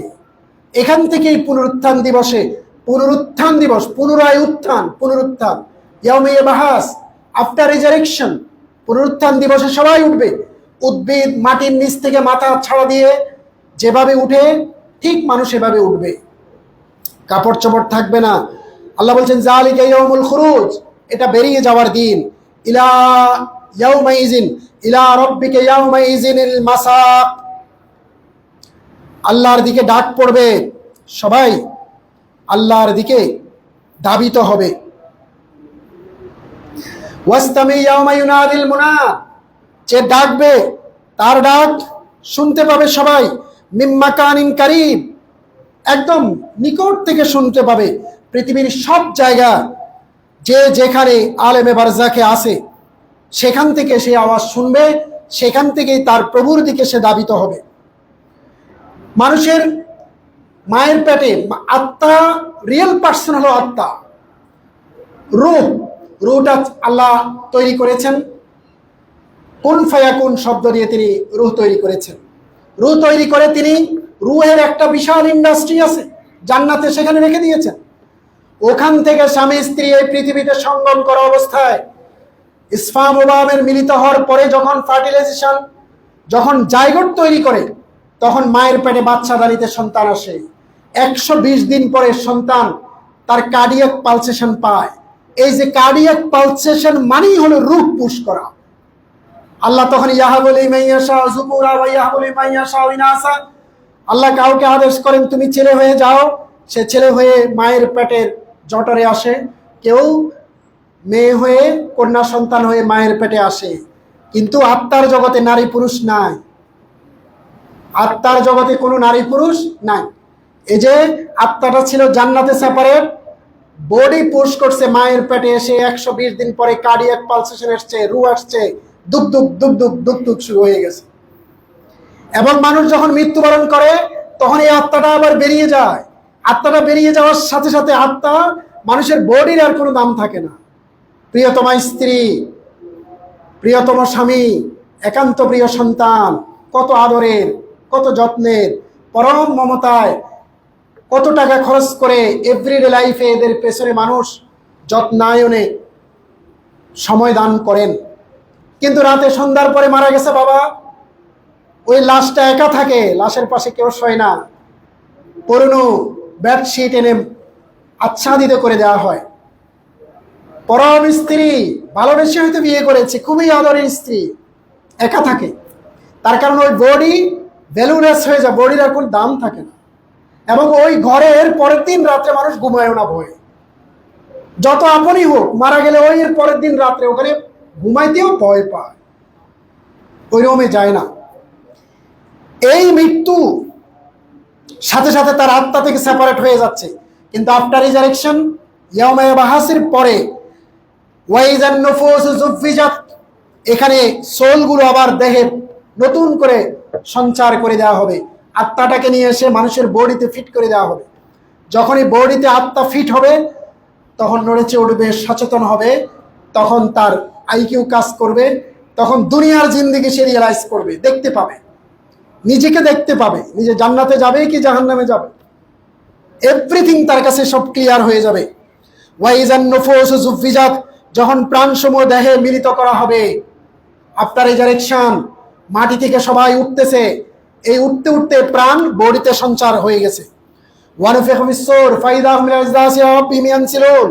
A: এখান থেকেই পুনরুত্থান দিবস, পুনরুত্থান ইয়াউমে বাহাস, আফটার রিজারেকশন, পুনরুত্থান দিবসে সবাই উঠবে। উদ্ভিদ মাটির নিচ থেকে মাথা ছাড়া দিয়ে যেভাবে উঠে, ঠিক মানুষ এভাবে উঠবে, কাপড় চোপড় থাকবে না। আল্লাহ বলছেন জালিকা ইয়াউমুল খুরুজ, এটা বেরিয়ে যাওয়ার দিন। ইলা ইয়াউমাইজিন ইলা রাব্বিকা ইয়াউমাইজিনিল মাসাক, আল্লাহর দিকে ডাক পড়বে, সবাই আল্লাহর দিকে ধাবিত হবে। ওয়াস্তামি ইয়াউমা ইউনাদিল মুনাদ, যে ডাকবে তার ডাক শুনতে পাবে সবাই। মিন মাকানিন কারীব, একদম নিকট থেকে শুনতে পাবে। পৃথিবীর সব জায়গা, যে যেখানে আলেমে বারজাকে আসে, সেখান থেকে সে আওয়াজ শুনবে, সেখান থেকেই তার প্রভুর দিকে সে ধাবিত হবে। মানুষের মায়ের পেটে আত্মা, রিয়েল পার্সন হলো আত্মা। রুহটা আল্লাহ তৈরি করেছেন, কুন ফায়াকুন শব্দ দিয়ে তিনি রুহ তৈরি করেছেন। রুহ তৈরি করে তিনি রুহের একটা বিশাল ইন্ডাস্ট্রি আছে জান্নাতে, সেখানে রেখে দিয়েছেন। ওখান থেকে স্বামী স্ত্রী এই পৃথিবীতে সঙ্গম করা অবস্থায় ইসফাম ও বামের মিলিত হওয়ার পরে যখন ফার্টিলাইজেশন, যখন জাইগোট তৈরি করে, তখন মায়ের পেটে বাচ্চাদানিতে সন্তান আসে। 120 দিন পরে সন্তান তার কার্ডিয়াক পালসেশন পায়। এই যে কার্ডিয়াক পালসেশন মানেই হলো রূহ পুশ করা। আল্লাহ তখন ইয়াহাবু লিমান ইয়াশাউ যুকুরা ওয়া ইয়াহাবু লিমান ইয়াশাউ ইনাসা, আল্লাহ কাউকে আদেশ করেন তুমি ছেলে হয়ে যাও, সে ছেলে হয়ে মায়ের পেটের জঠরে আসে, কেউ মেয়ে হয়ে কন্যা সন্তান হয়ে মায়ের পেটে আসে। কিন্তু আত্মার জগতে নারী পুরুষ নাই, আত্মার জগতে কোনো নারী পুরুষ নাই। এই যে আত্মাটা ছিল জান্নাতে সেপারেট, বডি পুশ করছে মায়ের পেটে এসে 120 দিন পরে কার্ডিয়াক পালসেশন আসছে, রুহ আসছে, দুক দুক দুক দুক দুক দুক শুরু হয়ে গেছে। এবং মানুষ যখন মৃত্যুবরণ করে তখন এই আত্মাটা আবার বেরিয়ে যায়। আত্মাটা বেরিয়ে যাওয়ার সাথে সাথে আত্মা, মানুষের বডির আর কোনো দাম থাকে না। প্রিয়তমা স্ত্রী, প্রিয়তম স্বামী, একান্ত প্রিয় সন্তান, কত আদরের, কত যত্নের, পরম মমতায়, কত টাকা খরচ করে এভরিডে লাইফে এদের পেছনে মানুষ যত্নায়নে সময় দান করেন। কিন্তু রাতে সন্ধ্যার পরে মারা গেছে বাবা, ওই লাশটা একা থাকে, লাশের পাশে কেউ শোয় না, পুরনো বেডশিট এনে আচ্ছাদিত করে দেওয়া হয়। পরম স্ত্রী, ভালোবেসে হয়তো বিয়ে করেছে, খুবই আদরের স্ত্রী, একা থাকে। তার কারণ ওই বডি ভ্যালুলেস হয়ে যায়, বডির আর কোনো দাম থাকে না। এবং ওই ঘরের পরের দিন রাত্রে মানুষ ঘুমায়ও না ভয়ে, যত আপনই হোক, মারা গেলে ওই এর পরের দিন রাত্রে ওখানে ঘুমাইতেও ভয় পায়, ওই রুমে যায় না। এই মৃত্যু সাথে সাথে তার আত্মা থেকে সেপারেট হয়ে যাচ্ছে। কিন্তু আফটার রিজারেকশন, ইয়াউমা ইয়াবাহাসের পরে ওয়াইজান নুফুস যুফিজাত, এখানে সোলগুলো আবার দেহে নতুন করে সঞ্চার করে দেওয়া হবে, আত্মাটাকে নিয়ে এসে মানুষের বডিতে ফিট করে দেওয়া হবে। যখনই বডিতে আত্মা ফিট হবে, তখন নড়েচে উঠবে, সচেতন হবে, তখন তার আইকিউ কাজ করবে, তখন দুনিয়ার জিন্দেগি সে রিয়েলাইজ করবে, দেখতে পাবে, নিজেকে দেখতে পাবে, নিজে জান্নাতে যাবে কি জাহান্নামে যাবে, এভরিথিং তার কাছে সব ক্লিয়ার হয়ে যাবে। ওয়াইজান নুফুস যুফিজাত, যখন প্রাণসমূহ দেহে মিলিত করা হবে, আফটার রিজারেকশন, মাটি থেকে সবাই উঠতেছে, এই উঠতে উঠতে প্রাণ বডিতে সঞ্চার হয়ে গেছে। ওয়ানুফিখা ফিস-সূর ফাইদা হুম মিনাজ-যাসি রাব্বিহিম ইয়ানসিলুন,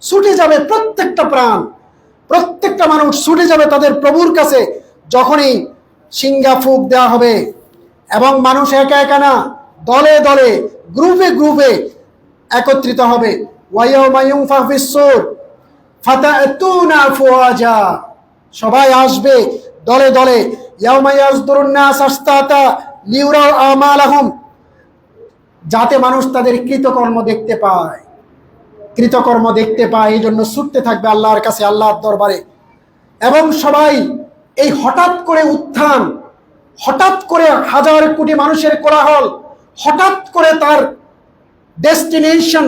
A: ছুটে যাবে প্রত্যেকটা প্রাণ, প্রত্যেকটা মানুষ ছুটে যাবে তাদের প্রভুর কাছে যখনই সিংহা ফুঁক দেওয়া হবে। এবং মানুষ একা একা না, দলে দলে, গ্রুপে গ্রুপে একত্রিত হবে। ওয়াইয়াউমা ইউনফাখু ফিস-সূর ফাতাতুনা আফওয়াজা, সবাই আসবে দলে দলে। ইয়াউমা ইয়াসদুরুন নাস আশতাতা লিউরাউ আমালাহুম, যাতে মানুষ তাদের কৃতকর্ম দেখতে পায়, কৃতকর্ম দেখতে পায়, এই জন্য ছুটতে থাকবে আল্লাহর কাছে, আল্লাহর দরবারে। এবং সবাই এই হঠাৎ করে উত্থান, হঠাৎ করে হাজার কোটি মানুষের কোলাহল, হঠাৎ করে তার ডেস্টিনেশন।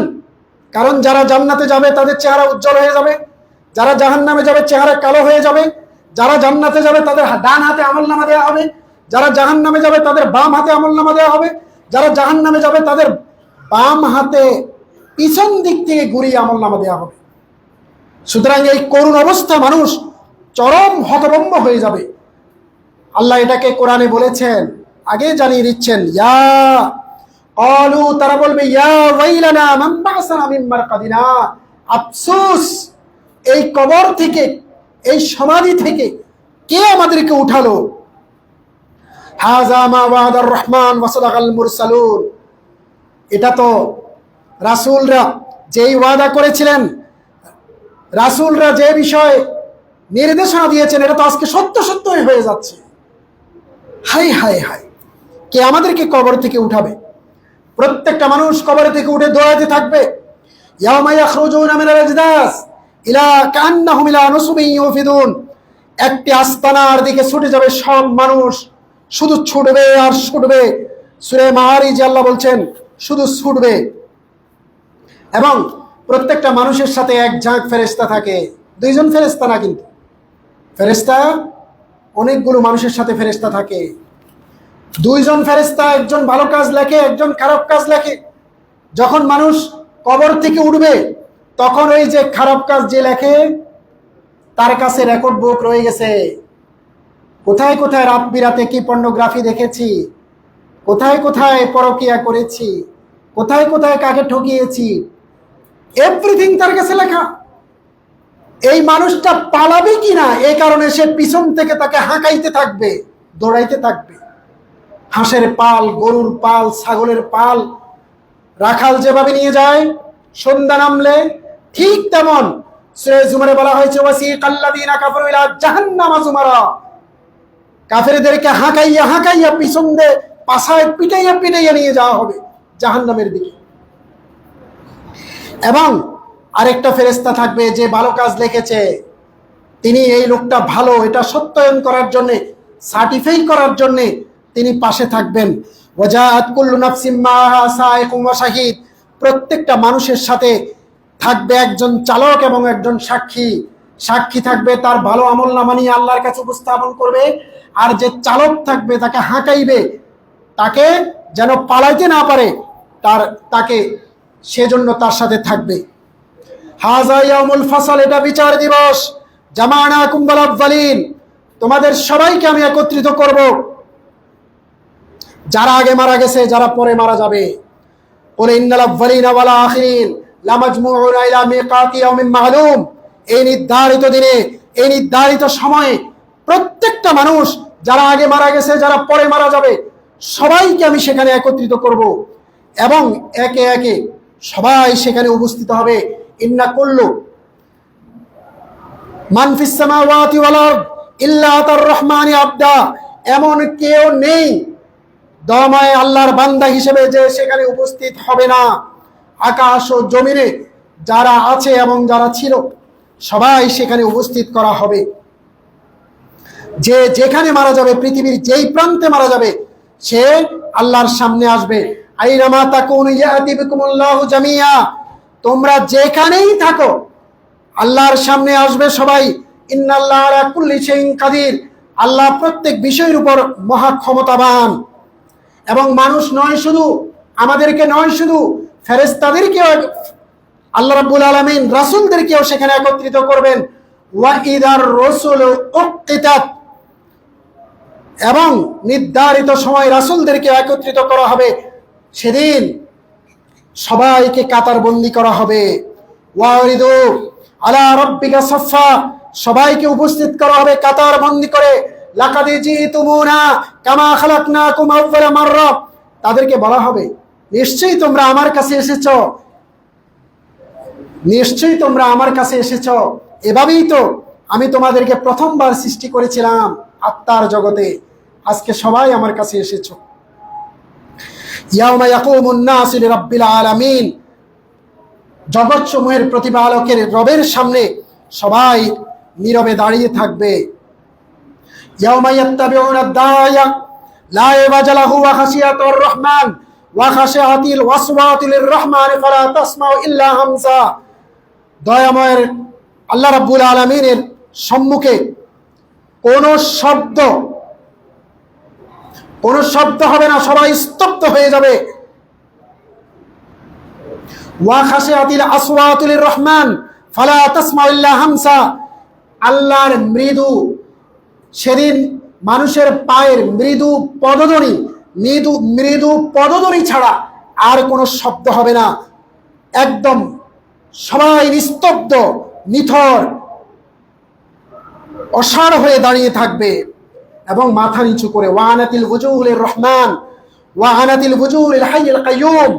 A: কারণ যারা জান্নাতে যাবে তাদের চেহারা উজ্জ্বল হয়ে যাবে, যারা জাহান্নামে যাবে চেহারা কালো হয়ে যাবে। যারা জান্নাতে যাবে তাদের ডান হাতে আমলনামা দেওয়া হবে, যারা জাহান্নামে যাবে তাদের বাম হাতে আমলনামা দেওয়া হবে, যারা জাহান্নামে যাবে তাদের বাম হাতে পিছন দিক থেকে ঘুরিয়ে আমলনামা দেওয়া হবে। সুতরাং এই করুণ অবস্থা, মানুষ চরম হতভম্ব হয়ে যাবে। আল্লাহ এটাকে কোরআনে বলেছেন, আগে জানিয়ে দিচ্ছেন, ইয়া ক্বালু, তারা বলবে, ইয়া ওয়াইলানা মান বা'সানা মিন মারকাদিনা, আফসোস, এই কবর থেকে, এই সমাধি থেকে কে আমাদেরকে উঠালো। হাযা মা ওয়াদার রহমান ওয়া সাদাকাল মুরসালুন, এটা তো রাসূলরা যেই ওয়াদা করেছিলেন, রাসূলরা যে বিষয়ে নির্দেশনা দিয়েছেন, এটা তো আজকে সত্য সত্যই হয়ে যাচ্ছে। হাই হাই হাই, কে আমাদেরকে কবর থেকে উঠাবে? প্রত্যেকটা মানুষ কবর থেকে উঠে দৌড়াতে থাকবে। ইয়াউমা ইয়াখরুজুনা মিনাল আজদাস ইলা কান্নাহুম ইলা নুসবিন ইউফিদুন, একটি আস্তানার দিকে ছুটে যাবে সব মানুষ, শুধু ছুটবে আর ছুটবে। সূরা মাআরিজ আল্লাহ বলছেন শুধু ছুটবে। এবং প্রত্যেকটা মানুষের সাথে এক ঝাঁক ফেরেশতা থাকে, দুইজন ফেরেশতা না, কিন্তু ফেরেশতা অনেকগুলো মানুষের সাথে ফেরেশতা থাকে। দুইজন ফেরেশতা, একজন ভালো কাজ লেখে, একজন খারাপ কাজ লেখে। যখন মানুষ কবর থেকে উঠবে, তখন ওই যে খারাপ কাজ যে লেখে, তার কাছে রেকর্ড বুক রয়ে গেছে, কোথায় কোথায় রাত বিরাতে কি পর্নোগ্রাফি দেখেছি, কোথায় কোথায় পরকিয়া করেছি, কোথায় কোথায় কাকে ঠকিয়েছি, এভরিথিং তার কাছে লেখা। এই মানুষটা পালাবে কিনা, এই কারণে সে পিছন থেকে তাকে হাঁকাইতে থাকবে, দৌড়াইতে থাকবে। হাঁসের পাল, গরুর পাল, ছাগলের পাল রাখাল যেভাবে নিয়ে যায় সন্ধ্যা নামলে, ঠিক তেমন সূরা জুমারে বলা হয়েছে, ওয়াসিকাল্লাযীনা কাফারু ইলা জাহান্নামা যুমারা, কাফেরদেরকে হাঁকাইয়া হাঁকাইয়া পিছন দিয়ে পাছায় পিটাইয়া পিটাইয়া নিয়ে যাওয়া হবে জাহান্নামের দিকে। এবং আরেকটা ফেরেশতা থাকবে যে ভালো কাজ লিখেছে, তিনি এই লোকটা ভালো, এটা সত্যায়ন করার জন্য, সার্টিফাই করার জন্য তিনি পাশে থাকবেন। ওয়াজাআত কুল্লু নাফসিম মা'আহা সাইকুম ওয়া শাহিদ, প্রত্যেকটা মানুষের সাথে থাকবে একজন চালক এবং একজন সাক্ষী। সাক্ষী থাকবে, তার ভালো আমলনামা নিয়ে আল্লাহর কাছে উপস্থাপন করবে, আর যে চালক থাকবে তাকে হাঁকাইবে, তাকে যেন পালাইতে না পারে, তাকে সেজন্য তার সাথে থাকবে। হাযা ইয়াউমুল ফাসল, এটা বিচার দিবস। জামানাকুম ওয়াল আউয়ালিন, তোমাদের সবাইকে আমি একত্রিত করব, যারা আগে মারা গেছে, যারা পরে মারা যাবে। কুল ইন্নাল আউয়ালিনা ওয়াল আখিরিন লামাজমুউনা ইলা মিকাতি ইয়াউমিন মা'লুম, এই নির্ধারিত দিনে, এই নির্ধারিত সময়ে প্রত্যেকটা মানুষ, যারা আগে মারা গেছে, যারা পরে মারা যাবে, সবাইকে আমি সেখানে একত্রিত করব এবং একে একে সবাই সেখানে উপস্থিত হবে। ইন্না কুল্লু মান ফিস সামাওয়াতি ওয়াল আরদ ইল্লা আতার রহমানি আবদা, এমন কেউ নেই দয়াময় আল্লাহর বান্দা হিসেবে যে সেখানে উপস্থিত হবে না। আকাশ ও জমিনে যারা আছে এবং যারা ছিল সবাই সেখানে উপস্থিত করা হবে। যে যেখানে মারা যাবে, পৃথিবীর যেই প্রান্তে মারা যাবে, সে আল্লাহর সামনে আসবে। আইনামা তাকুনু ইয়াতি বিকুমুল্লাহু জামিয়া, তোমরা যেখানেই থাকো আল্লাহর সামনে আসবে সবাই। ইন্নাল্লাহা আলা কুল্লি শাইইন কাদির, আল্লাহ প্রত্যেক বিষয়ের উপর মহা ক্ষমতাবান। এবং মানুষ নয় শুধু, আমাদেরকে নয় শুধু, ফেরেশতাদেরকেও আল্লাহ রাব্বুল আলামিন রাসূলদেরকেও সেখানে একত্রিত করবেন। ওয়া ইদার রাসূলু উক্কিতাত, এবং নির্ধারিত সময় রাসূলদেরকে একত্রিত করা হবে। সেদিন সবাইকে কাতারবন্দি করা হবে। ওয়ারিদু আলা রাব্বিকা সাফফা, সবাইকে উপস্থিত করা হবে কাতারবন্দি করে। লাকাদ জিতুমুনা কামা খালাকনাকুম আউয়ালা মাররা, তাদেরকে বলা হবে নিশ্চয়ই তোমরা আমার কাছে এসেছো, নিশ্চয়ই তোমরা আমার কাছে এসেছো, এভাবেই তো আমি তোমাদেরকে প্রথমবার সৃষ্টি করেছিলাম আত্মার জগতে, আজকে সবাই আমার কাছে এসেছো। ইয়াউমা ইয়াকুমুন নাসু লিরাব্বিল আলামিন, জগৎসমূহের প্রতিপালকের রবের সামনে সবাই নীরবে দাঁড়িয়ে থাকবে। ইয়াউমা ইয়াত্তাবিউনা দায়া লা ইওয়াজা লাহু ওয়া খাশিয়াতুর রহমান ওয়া খাশিয়াতিল ওয়াসওয়াতিল রহমান ফালা তাসমাউ ইল্লা হামসা, দয়াময়ের আল্লাহ রাব্বুল আলামিনের সম্মুখে কোন শব্দ হবে না, সবাই স্তব্ধ হয়ে যাবে। ওয়া খাশিয়াতিল আসওয়াতুল রহমান ফালা তাসমাউ ইল্লা হামসা, আল্লাহর মৃদু, সেদিন মানুষের পায়ের মৃদু পদধ্বনি ছাড়া আর কোনো শব্দ হবে না। একদম সবাই নিস্তব্ধ, নিথর, অসাড় হয়ে দাঁড়িয়ে থাকবে এবং মাথা নিচু করে। ওয়াহানাতিল ওয়াজুহুলির রহমান ওয়াহানাতিল ওয়াজুহুলিল হাইয়িল কাইয়ুম,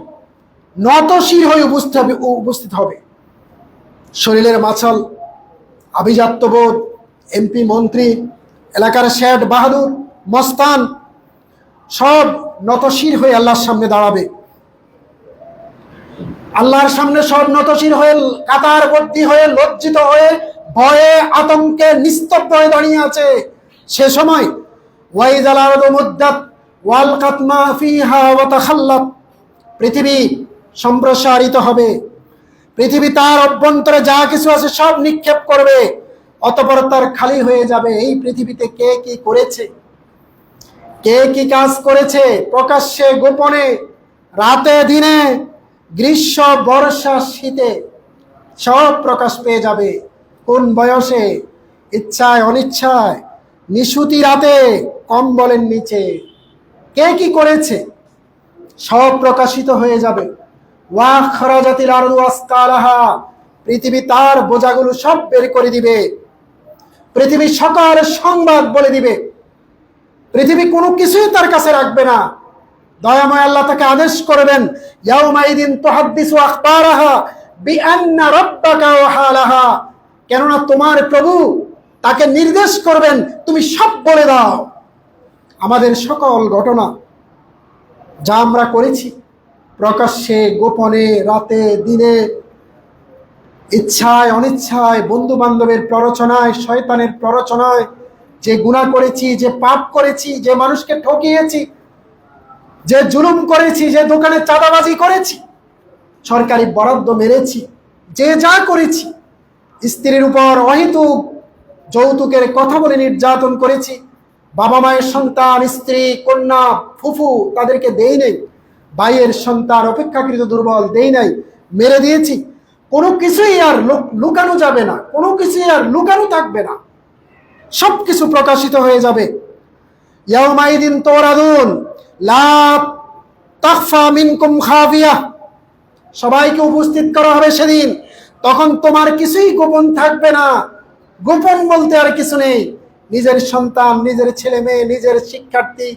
A: নতশির হয়ে উপস্থিত হবে। শরীরের মাছাল, আভিজাত্যবোধ, এমপি, মন্ত্রী, এলাকার শেঠ বাহাদুর, মস্তান, সব নতশির হয়ে আল্লাহর সামনে দাঁড়াবে। আল্লাহর সামনে সব নতশির হয়ে, কাতারবদ্ধ হয়ে, লজ্জিত হয়ে, ভয়ে, আতঙ্কে নিস্তব্ধ হয়ে দাঁড়িয়ে আছে। সে সময় ওয়াইযাল আরদু মুদ্দাত ওয়ালকাত মা ফিহা ওয়া তাখাল্লাত, পৃথিবী সম্প্রসারিত হবে, পৃথিবী তার অভ্যন্তরে যা কিছু আছে সব নিক্ষেপ করবে, অতঃপর তার খালি হয়ে যাবে। এই পৃথিবীতে কে কি করেছে, কে কি কাজ করেছে, প্রকাশ্যে গোপনে, রাতে দিনে, গ্রীষ্ম বর্ষা শীতে, সব প্রকাশ পেয়ে যাবে। কোন বয়সে, ইচ্ছায় অনিচ্ছায়, নিশুতি রাতে, কম্বলের নিচে, কে কি করেছে সব প্রকাশিত হয়ে যাবে। ওয়া খরাজাতিল আরদু আসকালাহা, পৃথিবী তার বোঝাগুলো সব বের করে দিবে। পৃথিবী সকল সংবাদ বলে দিবে। পৃথিবী কোনো কিছুই তার কাছে রাখবে না। দয়াময় আল্লাহ তাকে আদেশ করবেন, ইয়াউমাইদিন তুহাদ্দিসু আখবারাহা বিআন্না রাব্বাকা ওয়া হালাহা, কেননা তোমার প্রভু তাকে নির্দেশ করবেন তুমি সব বলে দাও। আমাদের সকল ঘটনা যা আমরা করেছি, প্রকাশ্যে গোপনে, রাতে দিনে, ইচ্ছায় অনিচ্ছায়, বন্ধু বান্ধবের প্ররোচনায়, শয়তানের প্ররোচনায়, যে গুনাহ করেছি, যে পাপ করেছি, যে মানুষকে ঠকিয়েছি, যে জুলুম করেছি, যে দোকানে চাঁদাবাজি করেছি, সরকারি বরাদ্দ মেরেছি, যে যা করেছি, স্ত্রীর উপর অহেতুক যৌতুকের কথা বলে নির্যাতন করেছি, বাবা মায়ের সন্তান, স্ত্রী, কন্যা, ফুফু তাদেরকে দেই নাই, ভাইয়ের সন্তান অপেক্ষাকৃত দুর্বল দেই নাই, মেরে দিয়েছি, কোনো কিছুই আর লুকানো যাবে না, কোনো কিছুই আর লুকানো থাকবে না, সবকিছু প্রকাশিত হয়ে যাবে। ইয়াউমাইদিন তুরাদুন লা তাখফা মিনকুম খাফিয়া, সবাইকে উপস্থিত করা হবে সেদিন, তখন তোমার কিছুই গোপন থাকবে না। গোপন বলতে আর কিছু নেই। নিজের সন্তান, নিজের ছেলে মেয়ে, নিজের শিক্ষার্থী,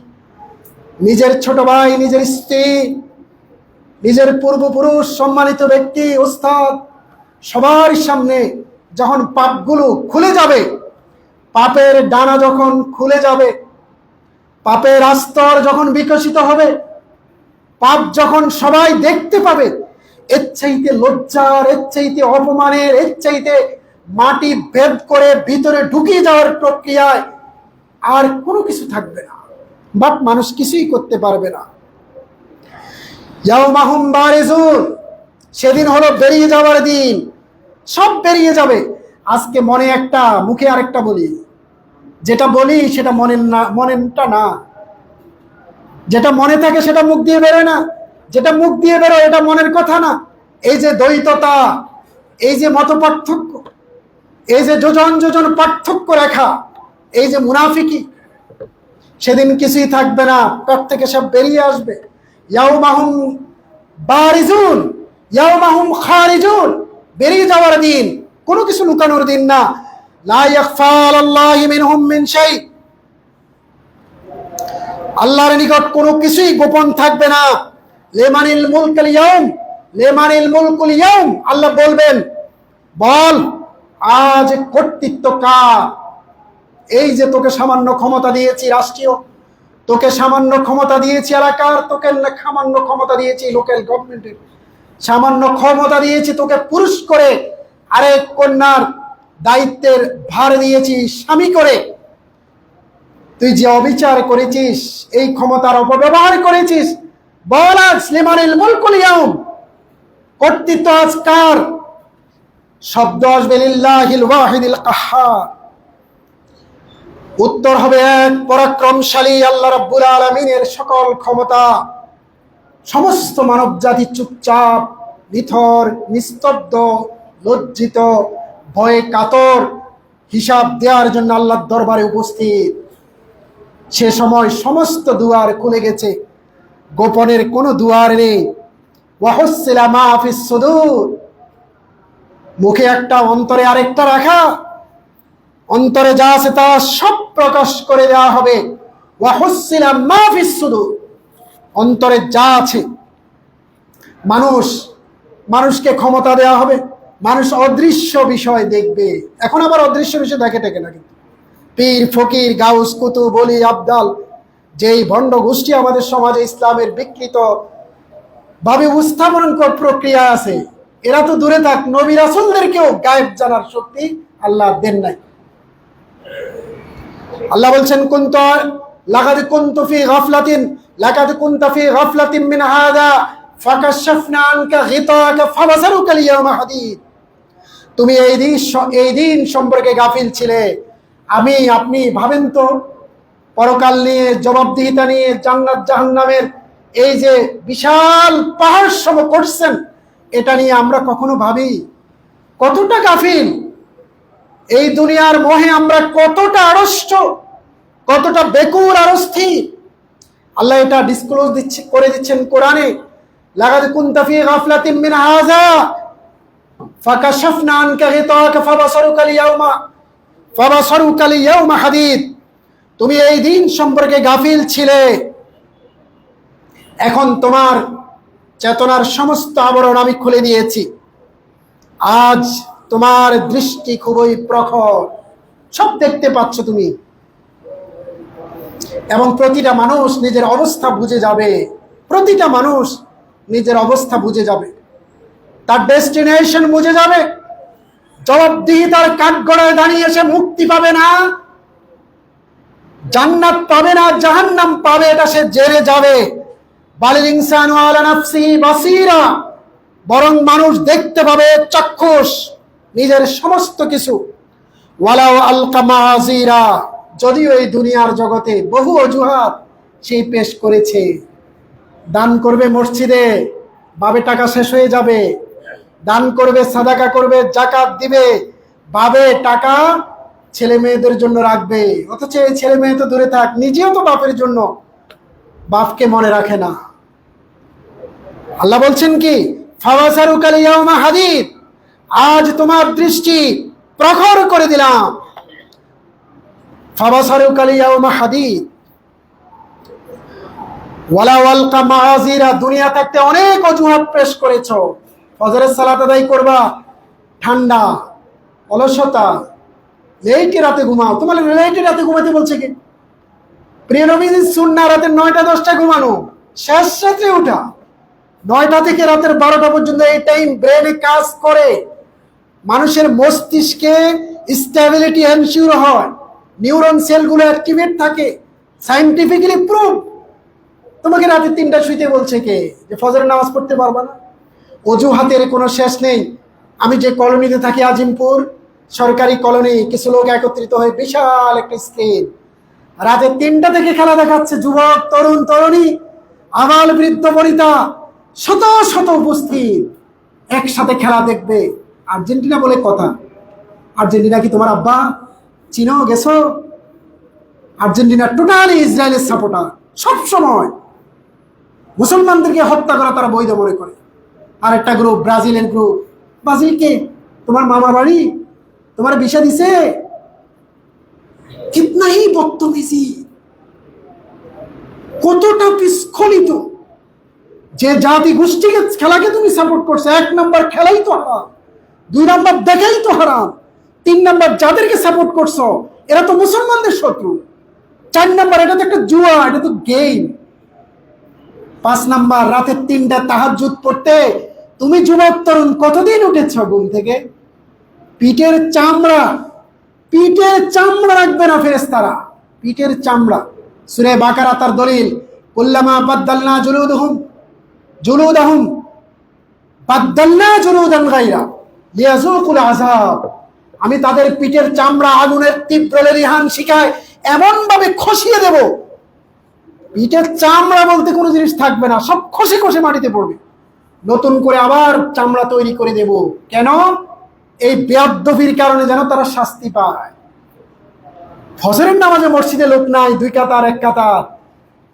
A: নিজের ছোট ভাই, নিজের স্ত্রী, নিজের পূর্বপুরুষ, সম্মানিত ব্যক্তি, ওস্তাদ, সবার সামনে যখন পাপগুলো খুলে যাবে, পাপের ডানা যখন খুলে যাবে, পাপের আস্তর যখন বিকশিত হবে, পাপ যখন সবাই দেখতে পাবে, এর চাইতে লজ্জার, এর চাইতে অপমানের, এর চাইতে মাটি ভেদ করে ভিতরে ঢুকিয়ে যাওয়ার প্রক্রিয়ায় আর কোনো কিছু থাকবে না। বাট মানুষ কিছুই করতে পারবে না। ইয়াউমাহুম বারিজুন, সেদিন হলো বেরিয়ে যাওয়ার দিন, সব বেরিয়ে যাবে। আজকে মনে একটা, মুখে আরেকটা বলি, যেটা বলি সেটা মনেরটা না, যেটা মনে থাকে সেটা মুখ দিয়ে বেরোয় না, যেটা মুখ দিয়ে বেরোয় এটা মনের কথা না। এই যে দ্বৈততা, এই যে মত পার্থক্য, এই যে যোজন যোজন পার্থক্য রেখা, এই যে মুনাফিকি, সেদিন কিছুই থাকবে না, পেট থেকে সব বেরিয়ে আসবে। ইয়াউমাহুম বারিজুন ইয়াউমাহুম খারিজুন, বেরিয়ে যাওয়ার দিন, কোনো কিছু লুকানোর দিন না। লা ইয়াখফা আলাল্লাহি মিনহুম মিন শাই, আল্লাহর নিকট কোনো কিছুই গোপন থাকবে না। লিমানিল মুলকুল ইয়াউম, লিমানিল মুলকুল ইয়াউম, আল্লাহ বলবেন, বল আজ কর্তৃত্ব কার? এই যে তোকে সামান্য ক্ষমতা দিয়েছি রাষ্ট্রীয়, তোকে সামান্য ক্ষমতা দিয়েছি এলাকার, তোকে সামান্য ক্ষমতা দিয়েছি লোকাল গভর্নমেন্টের, সামান্য ক্ষমতা দিয়েছি তোকে পুরুষ করে, আরেক কন্যার দায়িত্বের ভার দিয়েছি স্বামী করে, তুই যে অবিচার করেছিস, এই ক্ষমতার অপব্যবহার করেছিস, বল আজ লিমানিল মুলকুল ইয়াউম, কর্তৃত্ব আজ কার? শব্দ আসবে লিল্লাহিল ওয়াহিদিল কাহ্হার, উত্তর হবে এক পরাক্রমশালী আল্লাহ রাব্বুল আলামিনের সকল ক্ষমতা। সমস্ত মানব জাতি চুপচাপ, নিথর, নিস্তব্ধ, লজ্জিত, ভয়ে কাতর, হিসাব দেওয়ার জন্য আল্লাহর দরবারে উপস্থিত। সে সময় সমস্ত দুয়ার খুলে গেছে, গোপনের কোনো দুয়ার নেই। ওয়াহুসসিলা মা ফিস সুদূর, মুখে একটা অন্তরে আরেকটা রাখা, অন্তরে যা আছে তা সব প্রকাশ করে দেওয়া হবে। ওয়াহুসসিলা মা ফিস সুদূর, অন্তরে যা আছে। মানুষকে ক্ষমতা দেওয়া হবে, মানুষ অদৃশ্য বিষয় দেখবে। এখন আবার অদৃশ্য বিষয় দেখে টেকে না, কিন্তু পীর ফকির গাউস কুতুব ওলি আবদাল, যেই ভণ্ড গোষ্ঠী আমাদের সমাজে ইসলামের বিকৃত ভাবে উপস্থাপন প্রক্রিয়া আছে, এরা তো দূরে থাক, নবী রাসূলদেরকেও গায়েব জানার শক্তি আল্লাহ দেন নাই। আল্লাহ বলছেন, লাকাদ কুনতা ফি গাফলাতিন মিন হাযা ফাকাশাফনা আনকা গিতাআকা ফাবাসারুকা আল-ইয়াওমা হাদীদ, তুমি এই দিন সম্পর্কে গাফিল ছিলে। আপনি ভাবেন তো, পরকাল নিয়ে, জবাবদিহিতা নিয়ে, জান্নাত জাহান্নামের এই যে বিশাল পাহাড় সম করছেন, এটা নিয়ে আমরা কখনো ভাবি? কতটা গাফিল, এই দুনিয়ার মোহে আমরা কতটা আড়ষ্ট, কতটা বেকুল আর অস্থির। আল্লাহ এটা ডিসক্লোজ করে দিচ্ছেন কোরআনে, লাকাদ কুনতা ফি গাফলাতিন মিন হাযা ফাকাশাফনা আনকা গিতাআকা ফাবাসারুকা আল-ইয়াওমা হাদীদ, তুমি এই দিন সম্পর্কে গাফিল ছিলে, এখন তোমার চেতনার সমস্ত আবরণ আমি খুলে দিয়েছি, আজ তোমার দৃষ্টি খুবই প্রখর, সব দেখতে পাচ্ছ তুমি। এবং প্রতিটা মানুষ নিজের অবস্থা বুঝে যাবে, প্রতিটা মানুষ নিজের অবস্থা বুঝে যাবে, তার ডেস্টিনেশন বুঝে যাবে। জবাবদিহিতার কাঠগড়ায় দাঁড়িয়ে সে মুক্তি পাবে না, জান্নাত পাবে না, জাহান্নাম পাবে, এটা সে জেনে যাবে। বালিল ইনসানু আলা নাফসিহি বাসীরা, বরং মানুষ দেখতে পাবে চাক্ষুষ নিজের সমস্ত কিছু। ওয়ালাউ আলকা মাআযিরা, যদিও এই দুনিয়ার জগতে বহু অজুহাত সেই পেশ করেছে, দান করবে মসজিদে, বাবে টাকা শেষ হয়ে যাবে, দান করবে, সাদাকা করবে, জাকাত দিবে, বাবে টাকা ছেলে মেয়েদের জন্য রাখবে, অথচ এই ছেলে মেয়ে তো দূরে থাক, নিজেও তো বাপের জন্য বাপকে মনে রাখে না। আল্লাহ বলছেন কি, ফাওয়াসারুকাল ইয়াউমা হাদীদ, আজ তোমার দৃষ্টি প্রখর করে দিলাম। ফাওয়াসারুকাল ইয়াউমা হাদীদ ওয়ালা ওয়ালকা মাআযিরা, দুনিয়া থাকতে অনেক অজুহাত পেশ করেছো। ফজরের সালাত আদায় করবা, ঠান্ডা, অলসতা, লেটে রাতে ঘুমাও। তোমার লেটে রাতে ঘুমাতে বলছে কি? প্রিয় নবীজির সুন্নাহ রাতের 9টা 10টা ঘুমানো, শেষ রাতে ওঠা। 9টা থেকে রাতের 12টা পর্যন্ত এই টাইম ব্রেনে কাজ করে, মানুষের মস্তিষ্কে স্টেবিলিটি এনশিওর হয়, নিউরন সেলগুলো অ্যাক্টিভেট থাকে, সায়েন্টিফিক্যালি প্রুভ। তোমাকে রাতে 3টা শুইতে বলছে কে? যে ফজরের নামাজ পড়তে পারবা না? অজুহাতের কোনো শেষ নেই। আমি যে কলোনিতে থাকি, আজিমপুর সরকারি কলোনি, কিছু লোক একত্রিত হয়ে বিশাল একটা স্ক্রিন, রাতে 3টা থেকে খেলা দেখাচ্ছে। যুবক, তরুণ, তরুণী, আবাল, বৃদ্ধ, বনিতা, শত শত উপস্থিত, একসাথে খেলা দেখবে। আর্জেন্টিনা বলে কথা। আর্জেন্টিনা কি তোমার আব্বা? চিনো, গেছো? আর্জেন্টিনা টোটালি ইসরায়েলের সাপোর্টার। সব সময় মুসলমানদেরকে হত্যা করা তারা বৈধ মনে করে। আর একটা গ্রুপ, ব্রাজিলের গ্রুপ। ব্রাজিল কে? তোমার মামা বাড়ি? তোমার ভিসা দিছে? কিতনা হি বদতমিজি, কতটা বিস্খলিত। যে জাতি গোষ্ঠীকে খেলাকে তুমি সাপোর্ট করছো, 1 নম্বর খেলাই তো হারাম, 2 নম্বর দেখাই তো হারাম, 3 নম্বর যাদেরকে সাপোর্ট করছো এরা তো মুসলমানদের শত্রু, 4 নম্বর এটা তো একটা জুয়া, এটা তো গেম, 5 নম্বর রাতে 3টা তাহাজ্জুদ পড়তে তুমি যুবক তরুণ কতদিন উঠেছ ঘুম থেকে? পিঠের চামড়া, পিঠের চামড়া রাখবে না ফেরেশতারা, পিঠের চামড়া। সূরা বাকারা তার দলিল, কুল্লামা বাদদালনা জুলুদাহুম বাদদালনা জুলুদান গায়রা লিয়াযুকুল আযাব। আমি তাদের পিঠের চামড়া আগুনের তীব্র লেলিহান শিখায় এমন ভাবে খসিয়ে দেব, পিঠের চামড়া বলতে কোনো জিনিস থাকবে না, সব খসে খসে মাটিতে পড়বে। নতুন করে আবার চামড়া তৈরি করে দেব। কেন? এই বেয়াদবির কারণে যেন তারা শাস্তি পায়। ফজরের নামাজে মসজিদে লোক নাই, 2 কাতার 1 কাতার,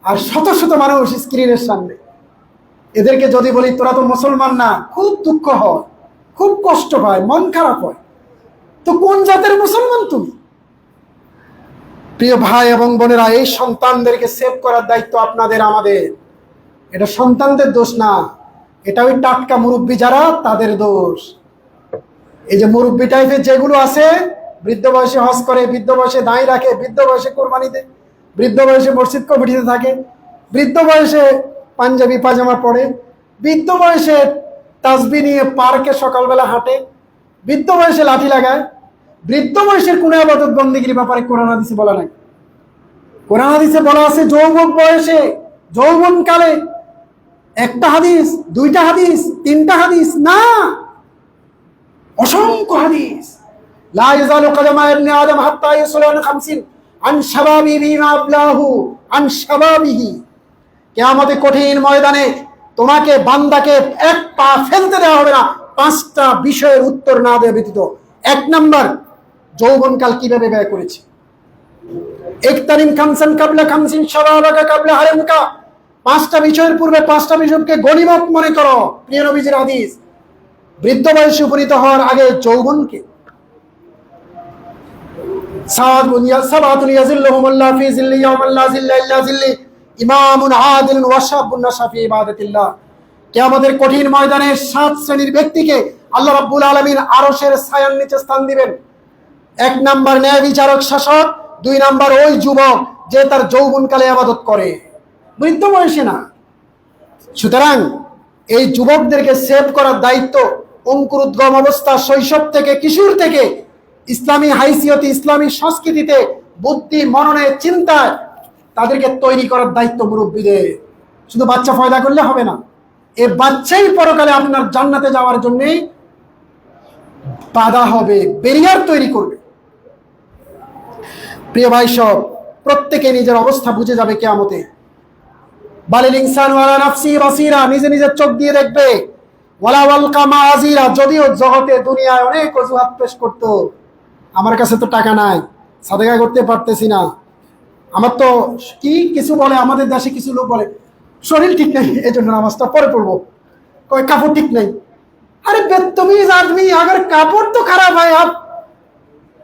A: আর শত শত মানুষ স্ক্রিনের সামনে। এদেরকে যদি বলি তোরা তো মুসলমান না, খুব দুঃখ হয়, খুব কষ্ট পায়, মন খারাপ হয়। তো কোন জাতের মুসলমান তুমি? প্রিয় ভাই এবং বোনেরা, এই সন্তানদেরকে সেভ করার দায়িত্ব আপনাদের, আমাদের। এটা সন্তানদের দোষ না, এটা ওই টাটকা মুরব্বী যারা, তাদের দোষ। এই যে মুরব্বী টাইপের যেগুলো আছে, বৃদ্ধ বয়সে হজ করে, বৃদ্ধ বয়সে দাঁড়িয়ে রাখে, বৃদ্ধ বয়সে কোরবানি দেয়, বৃদ্ধ বয়সে মসজিদ কমিটিতে থাকে, বৃদ্ধ বয়সে পাঞ্জাবি পাজামা পরে, বৃদ্ধ বয়সে তাসবিহ নিয়ে পার্কে সকালবেলা হাঁটে, বৃদ্ধ বয়সে লাঠি লাগায়। বৃদ্ধ বয়সের কোন ইবাদত বন্দেগীর ব্যাপারে কোরআন হাদিসে বলা নাই। কোরআন হাদিসে বলা আছে যৌবন বয়সে, যৌবনকালে। 1টা হাদিস, 2টা হাদিস, 3টা হাদিস না, অসংখ্য হাদিস। লা ইয়াজালু কদমা ইবনে আদম হাত্তা ইয়াসুলা আন 50 আন শাবাবিহি মা আবলাহু আন শাবাবিহি। কিয়ামতের কঠিন ময়দানে তোমাকে, বান্দাকে 1 পা ফেলতে দেওয়া হবে না 5টা বিষয়ের উত্তর না দেওয়া ব্যতীত। 1 নম্বর, যৌবনকাল কিভাবে ব্যয় করেছে। ইকতারিম খামসান কাবলা খামসিন শাবাবাকা কাবলা হারামকা। 5টা বিষয়ের পূর্বে 5টা বিষয়কে গনিমত মনে করো। প্রিয় নবীজির হাদিস। বৃদ্ধ বয়সে উপনীত হওয়ার আগে যৌবনকে, সাবাতুন ইয়াজিল্লুহুমুল্লাহ ফি জিল্লি ইয়াওমান লা জিল্লা ইল্লা জিল্লি, ইমামুন আদিলুন ওয়া শাবুন নাশা ফি ইবাদাতিল্লাহ। কিয়ামতের কঠিন ময়দানে 7 শ্রেণীর ব্যক্তিকে আল্লাহ রাব্বুল আলামিন আরশের ছায়ার নিচে স্থান দিবেন। 1 নাম্বার ন্যায় বিচারক শাসক, 2 নাম্বার ওই যুবক যে তার যৌবনকালে ইবাদত করে, বৃদ্ধ বয়সে না। সুতরাং এই যুবকদেরকে সেভ করার দায়িত্ব অঙ্কুরোদ্গম অবস্থা, শৈশব থেকে, কিশোর থেকে ইসলামী হাইসিয়তে, ইসলামী সংস্কৃতিতে, বুদ্ধি, মননে, চিন্তায় তাদেরকে তৈরি করার দায়িত্ব মুরব্বীদের। শুধু বাচ্চা পয়দা করলে হবে না, এই বাচ্চাই পরকালে আপনার জান্নাতে যাওয়ার জন্য বাধা হবে, ব্যারিয়ার তৈরি করবে। প্রিয় ভাই সব, প্রত্যেকে নিজের অবস্থা বুঝে যাবে কিয়ামতে। বালিল ইনসানু আলা নাফসি বাসীরা, নিজে নিজের চোখ দিয়ে দেখবে। ওয়ালা ওয়ালকা মাআজিরা, যদিও জগতে দুনিয়ায় অনেক অজুহাত পেশ করতো, আমার কাছে তো টাকা নাই, সাদেকা করতে পারতেছি না, আমার তো কি কিছু বলে, আমাদের দেশে কিছু লোক বলে শরীর ঠিক নেই এই জন্য নামাজটা পরে পড়বো, কয় কাপড় ঠিক নেই। अरे बदतमीज आदमी, अगर कापड़ तो खराब है, आप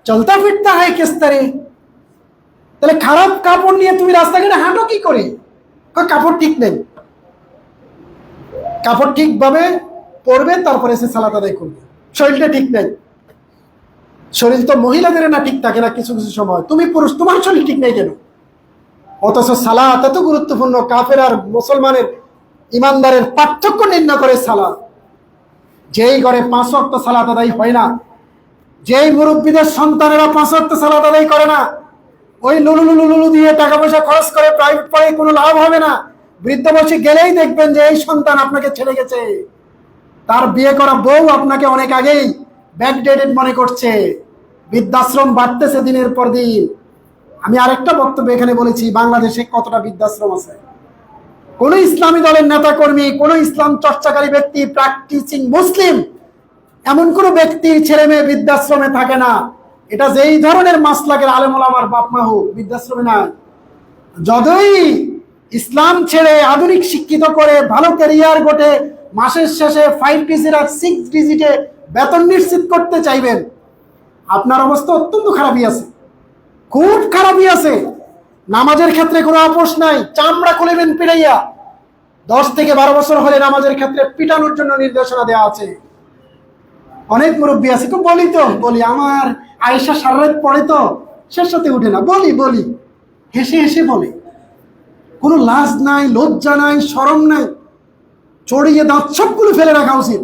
A: चलता फिरता है किस तरह, তাহলে খারাপ কাপড় নিয়ে তুমি রাস্তাঘাটে হাঁটো কি করে? কাপড় ঠিক নেই, কাপড় ঠিকভাবে পরবে, তারপরে সে সালাত আদায় করবে। শরীরটা ঠিক নেই, শরীর তো মহিলাদের না ঠিক থাকে না কিছু কিছু সময়, তুমি পুরুষ, তোমার শরীর ঠিক নেই কেন? অথচ সালাত এত গুরুত্বপূর্ণ, কাফের আর মুসলমানের, ইমানদারের পার্থক্য নির্ণয় করে সালাত। যেই ঘরে 5 ওয়াক্ত সালাত আদায় হয় না, যেই মুরব্বীদের সন্তানেরা 5 ওয়াক্ত সালাত আদায় করে না, ওই লুলু দিয়ে টাকা পয়সা খরচ করে প্রাইভেট পড়ে কোনো লাভ হবে না। বৃদ্ধ বয়সে গেলেই দেখবেন যে এই সন্তান আপনাকে ছেড়ে গেছে, তার বিয়ে করা বউ আপনাকে অনেক আগেই ব্যাকডেটেড মনে করছে। বৃদ্ধাশ্রম বাড়তেছে দিনের পর দিন। আমি আরেকটা বক্তব্য এখানে বলেছি, বাংলাদেশে কতটা বৃদ্ধাশ্রম আছে, কোন ইসলামী দলের নেতা কর্মী, কোন ইসলাম চর্চাকারী ব্যক্তি, প্র্যাকটিসিং মুসলিম, এমন কোন ব্যক্তির ছেলে মেয়ে বৃদ্ধাশ্রমে থাকে না। এটা যেই ধরনের মাসলাকের আলেম ওলামার বাপ মা হোক, বৃদ্ধাশ্রমে না। যতই ইসলাম ছেড়ে আধুনিক শিক্ষিত করে ভালো ক্যারিয়ার গঠে মাসের শেষে 5 ডিজিট আর 6 ডিজিটে বেতন নিশ্চিত করতে চাইবেন, আপনার অবস্থা অত্যন্ত খারাপই আছে, খুব খারাপই আছে। নামাজের ক্ষেত্রে কোনো আপোষ নাই, চামড়া খুলেবেন পিড়াইয়া। 10 থেকে 12 বছর হলে নামাজের ক্ষেত্রে পিটানোর জন্য নির্দেশনা দেওয়া আছে। অনেক মুরব্বী আছে, তো বলি আমার আয়েশা সারা রাত পড়ে তো শেষ সাথে উঠে না, বলি হেসে হেসে বলে, কোনো লাজ নাই, লজ্জা নাই, শরম নাই, চড়িয়ে দাঁত সবগুলো ফেলে রাখা উচিত।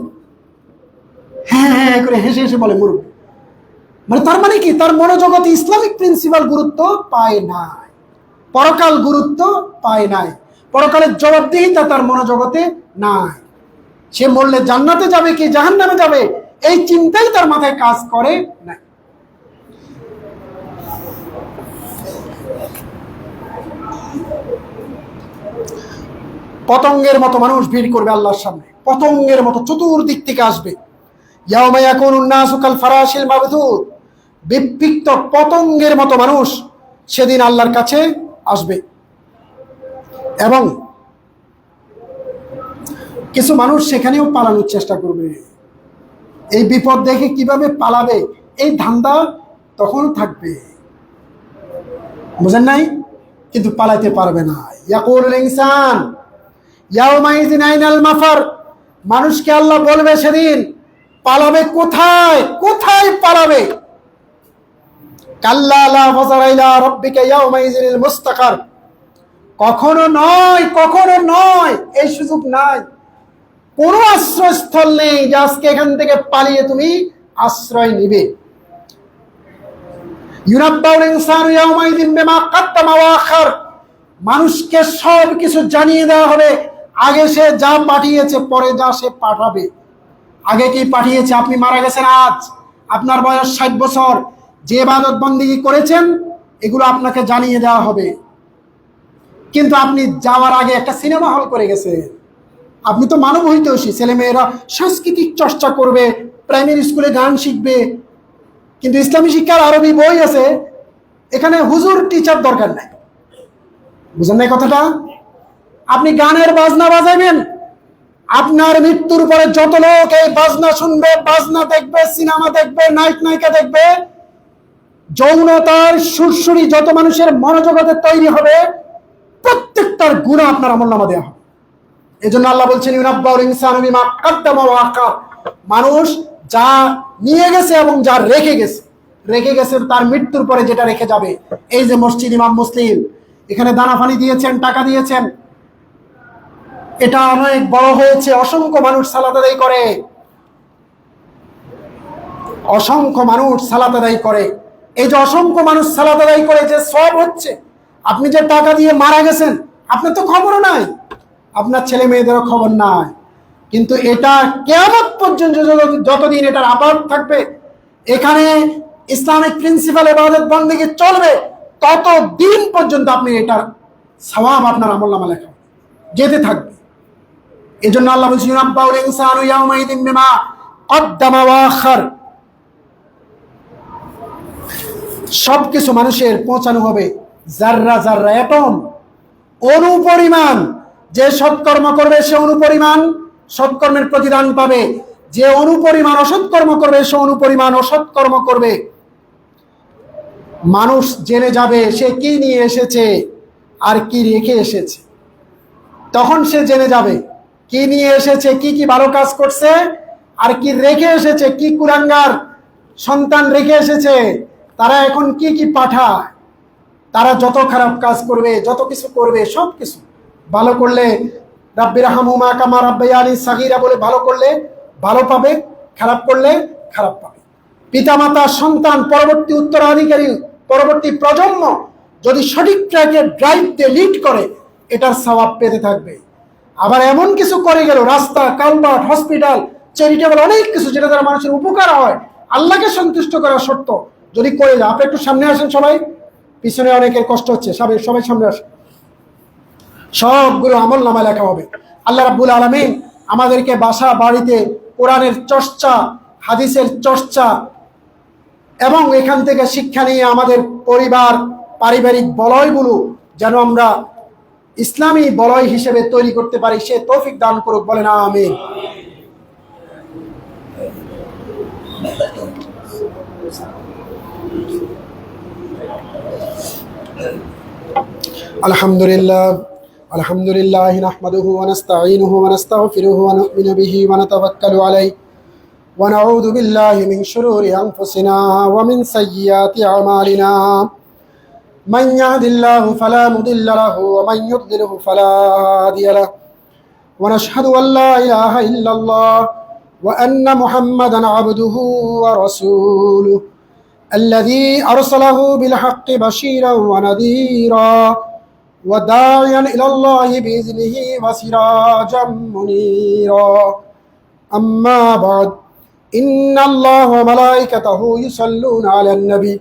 A: হ্যাঁ করে হেসে হেসে বলে মুরব্বী, মানে তার মানে কি, তার মনোজগতে ইসলামিক প্রিন্সিপাল গুরুত্ব পায় নাই, পরকাল গুরুত্ব পায় নাই, পরকালের জবাবদিহিতা তার মনোজগতে নাই। সে মরলে জান্নাতে যাবে কি জাহান্নামে যাবে, এই চিন্তাই তার মাথায় কাজ করে না। পতঙ্গের মতো মানুষ ভিড় করবে আল্লাহর সামনে, পতঙ্গের মতো চতুর্দিক থেকে আসবে। ইয়াউমা ইয়াকুনুন নাসু কাল ফারাশিল মাবথুর, বিপিক্ত পতঙ্গের মতো মানুষ সেদিন আল্লাহর কাছে আসবে। এবং কিছু মানুষ সেখানেও পালানোর চেষ্টা করবে, এই বিপদ দেখে কিভাবে পালাবে এই ধান্দা তখন থাকবে, বুঝেন নাই? কিন্তু পালাইতে পারবে না। ইয়াকুলুল ইনসান ইয়াউমাইযিন আইনাল মাফার, মানুষকে আল্লাহ বলবে সেদিন পালাবে কোথায়, কোথায় পালাবে? কাল্লা লা ফাযারা ইলা রাব্বিকা ইয়াউমাইযিনিল মুস্তাকার, কখনো নয়, এই সুযোগ নাই। কোনো আশ্রয়স্থল নেই যে আজকে এখান থেকে পালিয়ে তুমি আশ্রয় নিবে। ইউনাব্বাউল ইনসানু ইয়াউমাইযিন বিমা কাদ্দামা ওয়া আখার, মানুষকে সব কিছু জানিয়ে দেওয়া হবে, আগে সে যা পাঠিয়েছে, পরে যা সে পাঠাবে। আগে কি পাঠিয়েছে? আপনি মারা গেছেন আজ, আপনার বয়স 60 বছর, যে ইবাদত বন্দেগী করেছেন এগুলো আপনাকে জানিয়ে দেওয়া হবে। কিন্তু আপনি যাওয়ার আগে একটা সিনেমা হল করে গেছেন, আপনি তো মানব হইতেওসি, ছেলেমেয়েরা সাংস্কৃতিক চর্চা করবে, প্রাইমারি স্কুলে গান শিখবে, কিন্তু ইসলামী শিক্ষার আরবি বই আছে, এখানে হুজুর টিচার দরকার নাই। বুঝেন নাই কথাটা? আপনি গানের বাজনা বাজাবেন, আপনার মৃত্যুর পরে যত লোক এই বাজনা শুনবে, বাজনা দেখবে, সিনেমা দেখবে, নায়িকা দেখবে, যৌনতার সুরসুরি যত মানুষের মনোজগতে তৈরি হবে, প্রত্যেকটার গুনাহ আপনার আমলনামা দেওয়া হবে। এজন্য আল্লাহ বলছেন ইউনাব্বাউল ইনসানু বিমা কাদ্দামা ওয়া আখার, মানুষ যা নিয়ে গেছে এবং যা রেখে গেছে তার মৃত্যুর পরে যেটা রেখে যাবে। এই যে মসজিদ ইমাম মুসলিম, এখানে দানা পানি দিয়েছেন, টাকা দিয়েছেন, এটা অনেক বড় হয়েছে, অসংখ্য মানুষ সালাত আদায় করে, অসংখ্য মানুষ সালাত আদায় করে। এই যে অসংখ্য মানুষ সালাত আদায় করে যে সওয়াব হচ্ছে, আপনি যে টাকা দিয়ে মারা গেছেন আপনার তো খবরও নাই, আপনার ছেলে মেয়েদেরও খবর নাই, কিন্তু এটা কিয়ামত পর্যন্ত যতদিন এটার আবাদ থাকবে, এখানে ইসলামিক প্রিন্সিপাল ইবাদত বন্দেগী চলবে, ততদিন পর্যন্ত আপনি এটার সওয়াব আপনার আমলনামা লেখা যেতে থাকবে। এজন্য আল্লাহ বলছেন রাব্বাউল ইনসানু ইয়াউমাইদিন বিমা কদ্দামা ওয়া আখার। সবকিছু মানুষের পৌঁছানো হবে জাররা জাররা, এটম, অনুপরিমাণ। যে সৎকর্ম করবে সে অনুপরিমাণ সৎকর্মের প্রতিদান পাবে, যে অনুপরিমাণ অসৎকর্ম করবে সে অনুপরিমাণ অসৎকর্ম করবে। মানুষ জেনে যাবে সে কি নিয়ে এসেছে আর কি রেখে এসেছে। তখন সে জেনে যাবে কি নিয়ে এসেছে, কি কি ভালো কাজ করছে, আর কি রেখে এসেছে, কি কুলাঙ্গার সন্তান রেখে এসেছে, তারা এখন কি কি পাঠায়। তারা যত খারাপ কাজ করবে, যত কিছু করবে, সব কিছু ভালো করলে রাব্বি রাহমহুমা কামা রাব্বায়ানি সাগীরা বলে ভালো করলে ভালো পাবে, খারাপ করলে খারাপ পাবে। পিতামাতা, সন্তান, পরবর্তী উত্তরাধিকারী, পরবর্তী প্রজন্ম যদি সঠিক ট্র্যাকে ড্রাইভ দিয়ে লিড করে, এটার সওয়াব পেতে থাকবে। আবার এমন কিছু করে গেল, রাস্তা, কালভার্ট, হসপিটাল, চ্যারিটেবল অনেক কিছু যেটা দ্বারা মানুষের উপকার হয়, আল্লাহকে সন্তুষ্ট করা শর্ত যদি করে যায়। আপনি একটু সামনে আসেন, সবাই পিছনে অনেকের কষ্ট হচ্ছে, সবাই সামনে আসেন। সবগুলো আমল নামায় লেখা হবে। আল্লাহ রাব্বুল আলামিন আমাদেরকে বাসা বাড়িতে কোরআনের চর্চা, হাদিসের চর্চা এবং এখান থেকে শিক্ষা নিয়ে আমাদের পরিবার, পারিবারিক বলয়গুলো যেন আমরা ইসলামী বলয় হিসেবে তৈরি করতে পারি, সে তৌফিক দান করুক, বলেন আমিন। আলহামদুলিল্লাহ নাহমাদুহু ওয়া নাস্তাঈনুহু ওয়া নাস্তাগফিরুহু ওয়া নু'মিনু বিহি ওয়া নাতাওয়াক্কালু আলাইহি ওয়া নাউযু বিল্লাহি মিন শুরুরি আনফুসিনা ওয়া মিন সাইয়্যাতি আমালিনা। মান ইয়াহদিল্লাহু ফালা মুদিল্লা লাহু ওয়া মান ইউদ্লিলহু ফালা হাদিয়া লাহু ওয়া নাশহাদু আল লা ইলাহা ইল্লাল্লাহ ওয়া আন্না মুহাম্মাদান আবদুহু ওয়া রাসূলুহু আল্লাযী আরসালাহু বিল হাক্কি বাশীরান ওয়া নাযীরা ওয়া দাঈয়ান ইলাল্লাহি বিইযনিহি ওয়া সিরাজাম মুনীরা। আম্মা বা'দ, ইন্নাল্লাহা ওয়া মালাইকাতাহু ইউসাল্লুনা আলান নবী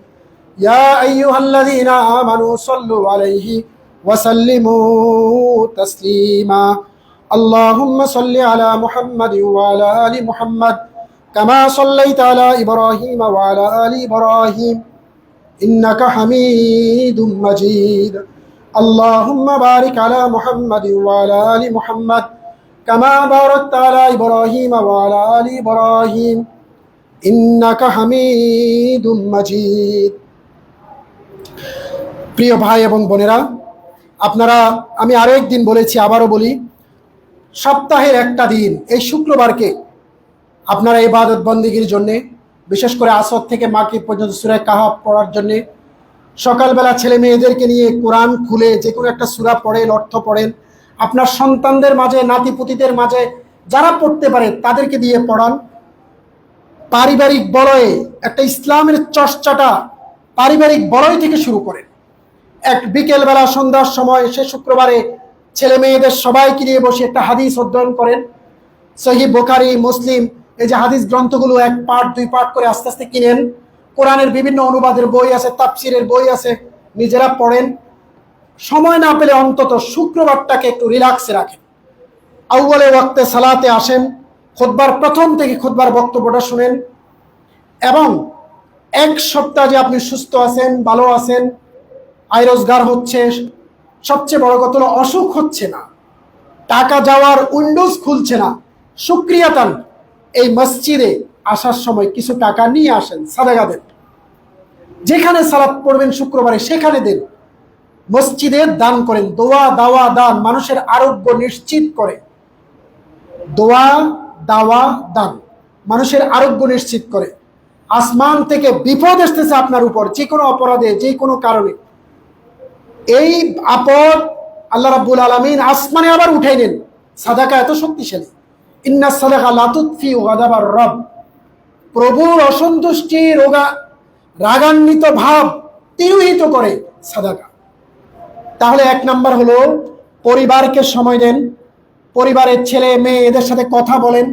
A: ইয়া আইয়ুহাল্লাযীনা আমানু সাল্লু আলাইহি ওয়া সাল্লিমু তাসলিমা। আল্লাহুম্মা সাল্লি আলা মুহাম্মাদিন ওয়া আলা আলি মুহাম্মাদ কামা সাল্লাইতা আলা ইব্রাহিম ওয়া আলা আলি ইব্রাহিম ইন্নাকা হামিদুম মাজিদ। আল্লাহুম্মা বারিক আলা মুহাম্মাদিন ওয়া আলা আলি মুহাম্মাদ কামা বারাকতা আলা ইব্রাহিম ওয়া আলা আলি ইব্রাহিম ইন্নাকা হামিদুম মাজিদ। প্রিয় ভাই এবং বোনেরা, আপনারা, আমি আরো একদিন বলেছি, আবারও বলি, সপ্তাহের একটা দিন এই শুক্রবারকে আপনারা ইবাদত বন্দেগীর জন্য, বিশেষ করে আসর থেকে মাগরিব পর্যন্ত সূরা কাহফ পড়ার জন্য, সকালবেলা ছেলে মেয়েদেরকে নিয়ে কোরআন খুলে যে কোনো একটা সূরা পড়েন, অর্থ পড়েন। আপনার সন্তানদের মাঝে, নাতিপুতিদের মাঝে যারা পড়তে পারে তাদেরকে দিয়ে পড়ান। পারিবারিক বলয়ে একটা ইসলামের চর্চাটা পারিবারিক বলয় থেকে শুরু করেন। এক বিকেলবেলা সন্ধ্যার সময় সে শুক্রবারে ছেলে মেয়েদের সবাইকে নিয়ে বসে একটা হাদিস অধ্যয়ন করেন। সহিহ বুখারী, মুসলিম, এই যে হাদিস গ্রন্থগুলো 1 পাঠ 2 পাঠ করে আস্তে আস্তে কিনেন। কোরআনের বিভিন্ন অনুবাদের বই আছে, তাফসিরের বই আছে, নিজেরা পড়েন। সময় না পেলে অন্তত শুক্রবারটাকে একটু রিল্যাক্সে রাখেন। আউয়ালে ওয়াক্তে সালাতে আসেন, খুতবার প্রথম থেকে খুতবার বক্তব্যটা শুনেন, এবং এক সপ্তাহ যে আপনি সুস্থ আছেন, ভালো আছেন, আয় রোজগার হচ্ছে, সবচেয়ে বড় কথা হলো অসুখ হচ্ছে না, টাকা যাওয়ার উইন্ডোজ খুলছে না, শুকরিয়াতান এই মসজিদে আসার সময় কিছু টাকা নিয়ে আসেন, সাদাকা দেন। যেখানে সালাত পড়বেন শুক্রবারে সেখানে দেন, মসজিদে দান করেন। দোয়া, দাওয়া, দান মানুষের আরোগ্য নিশ্চিত করে। দোয়া, দাওয়া, দান মানুষের আরোগ্য নিশ্চিত করে। আসমান থেকে বিপদ আসতেছে আপনার উপর, যে কোনো অপরাধে, যে কোনো কারণে, এই আপদ আল্লাহ রাব্বুল আলামিন আসমানে আবার উঠাই নেন। সাদাকা এত শক্তিশালী। ইন্না সাদাকা লা তুতফিউ গাদাবার রব, প্রভুর অসন্তুষ্টি, রাগান্বিত ভাব তিরোহিত করে সাদাকা। তাহলে 1 নাম্বার হলো পরিবারকে সময় দেন, পরিবারের ছেলে মেয়ে এদের সাথে কথা বলেন।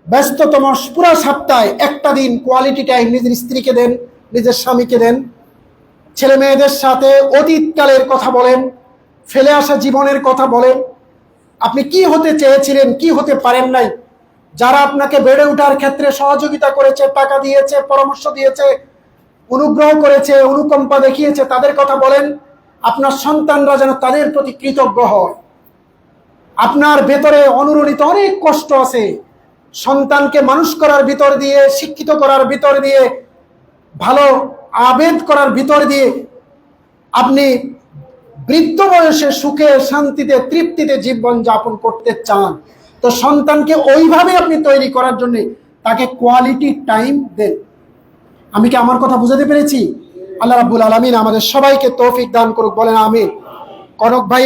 A: ব্যস্ততম পুরো সপ্তাহে একটা দিন কোয়ালিটি টাইম নিজের স্ত্রীকে দেন, নিজের স্বামীকে দেন। ছেলে মেয়েদের সাথে অতীতকালের কথা বলেন, ফেলে আসা জীবনের কথা বলেন। আপনি কি হতে চেয়েছিলেন, কি হতে পারেন নাই, যারা আপনাকে বেড়ে ওঠার ক্ষেত্রে সহযোগিতা করেছে, টাকা দিয়েছে, পরামর্শ দিয়েছে, অনুগ্রহ করেছে, অনুকম্পা দেখিয়েছে, তাদের কথা বলেন। আপনার সন্তানরা যেন তাদের প্রতি কৃতজ্ঞ হয়। আপনার ভেতরে অনুরণিত অনেক কষ্ট আছে। সন্তানকে মানুষ করার ভিতর দিয়ে, শিক্ষিত করার ভিতর দিয়ে, ভালো আবেদ করার ভিতর দিয়ে আপনি বৃদ্ধ বয়সে সুখে শান্তিতে তৃপ্তিতে জীবন যাপন করতে চান, তো সন্তানকে ওইভাবে আপনি তৈরি করার জন্য তাকে কোয়ালিটি টাইম দেন। আমি কি আমার কথা বুঝাতে পেরেছি? আল্লাহ রাব্বুল আলামিন আমাদের সবাইকে তৌফিক দান করুক, বলেন আমিন। কনক ভাই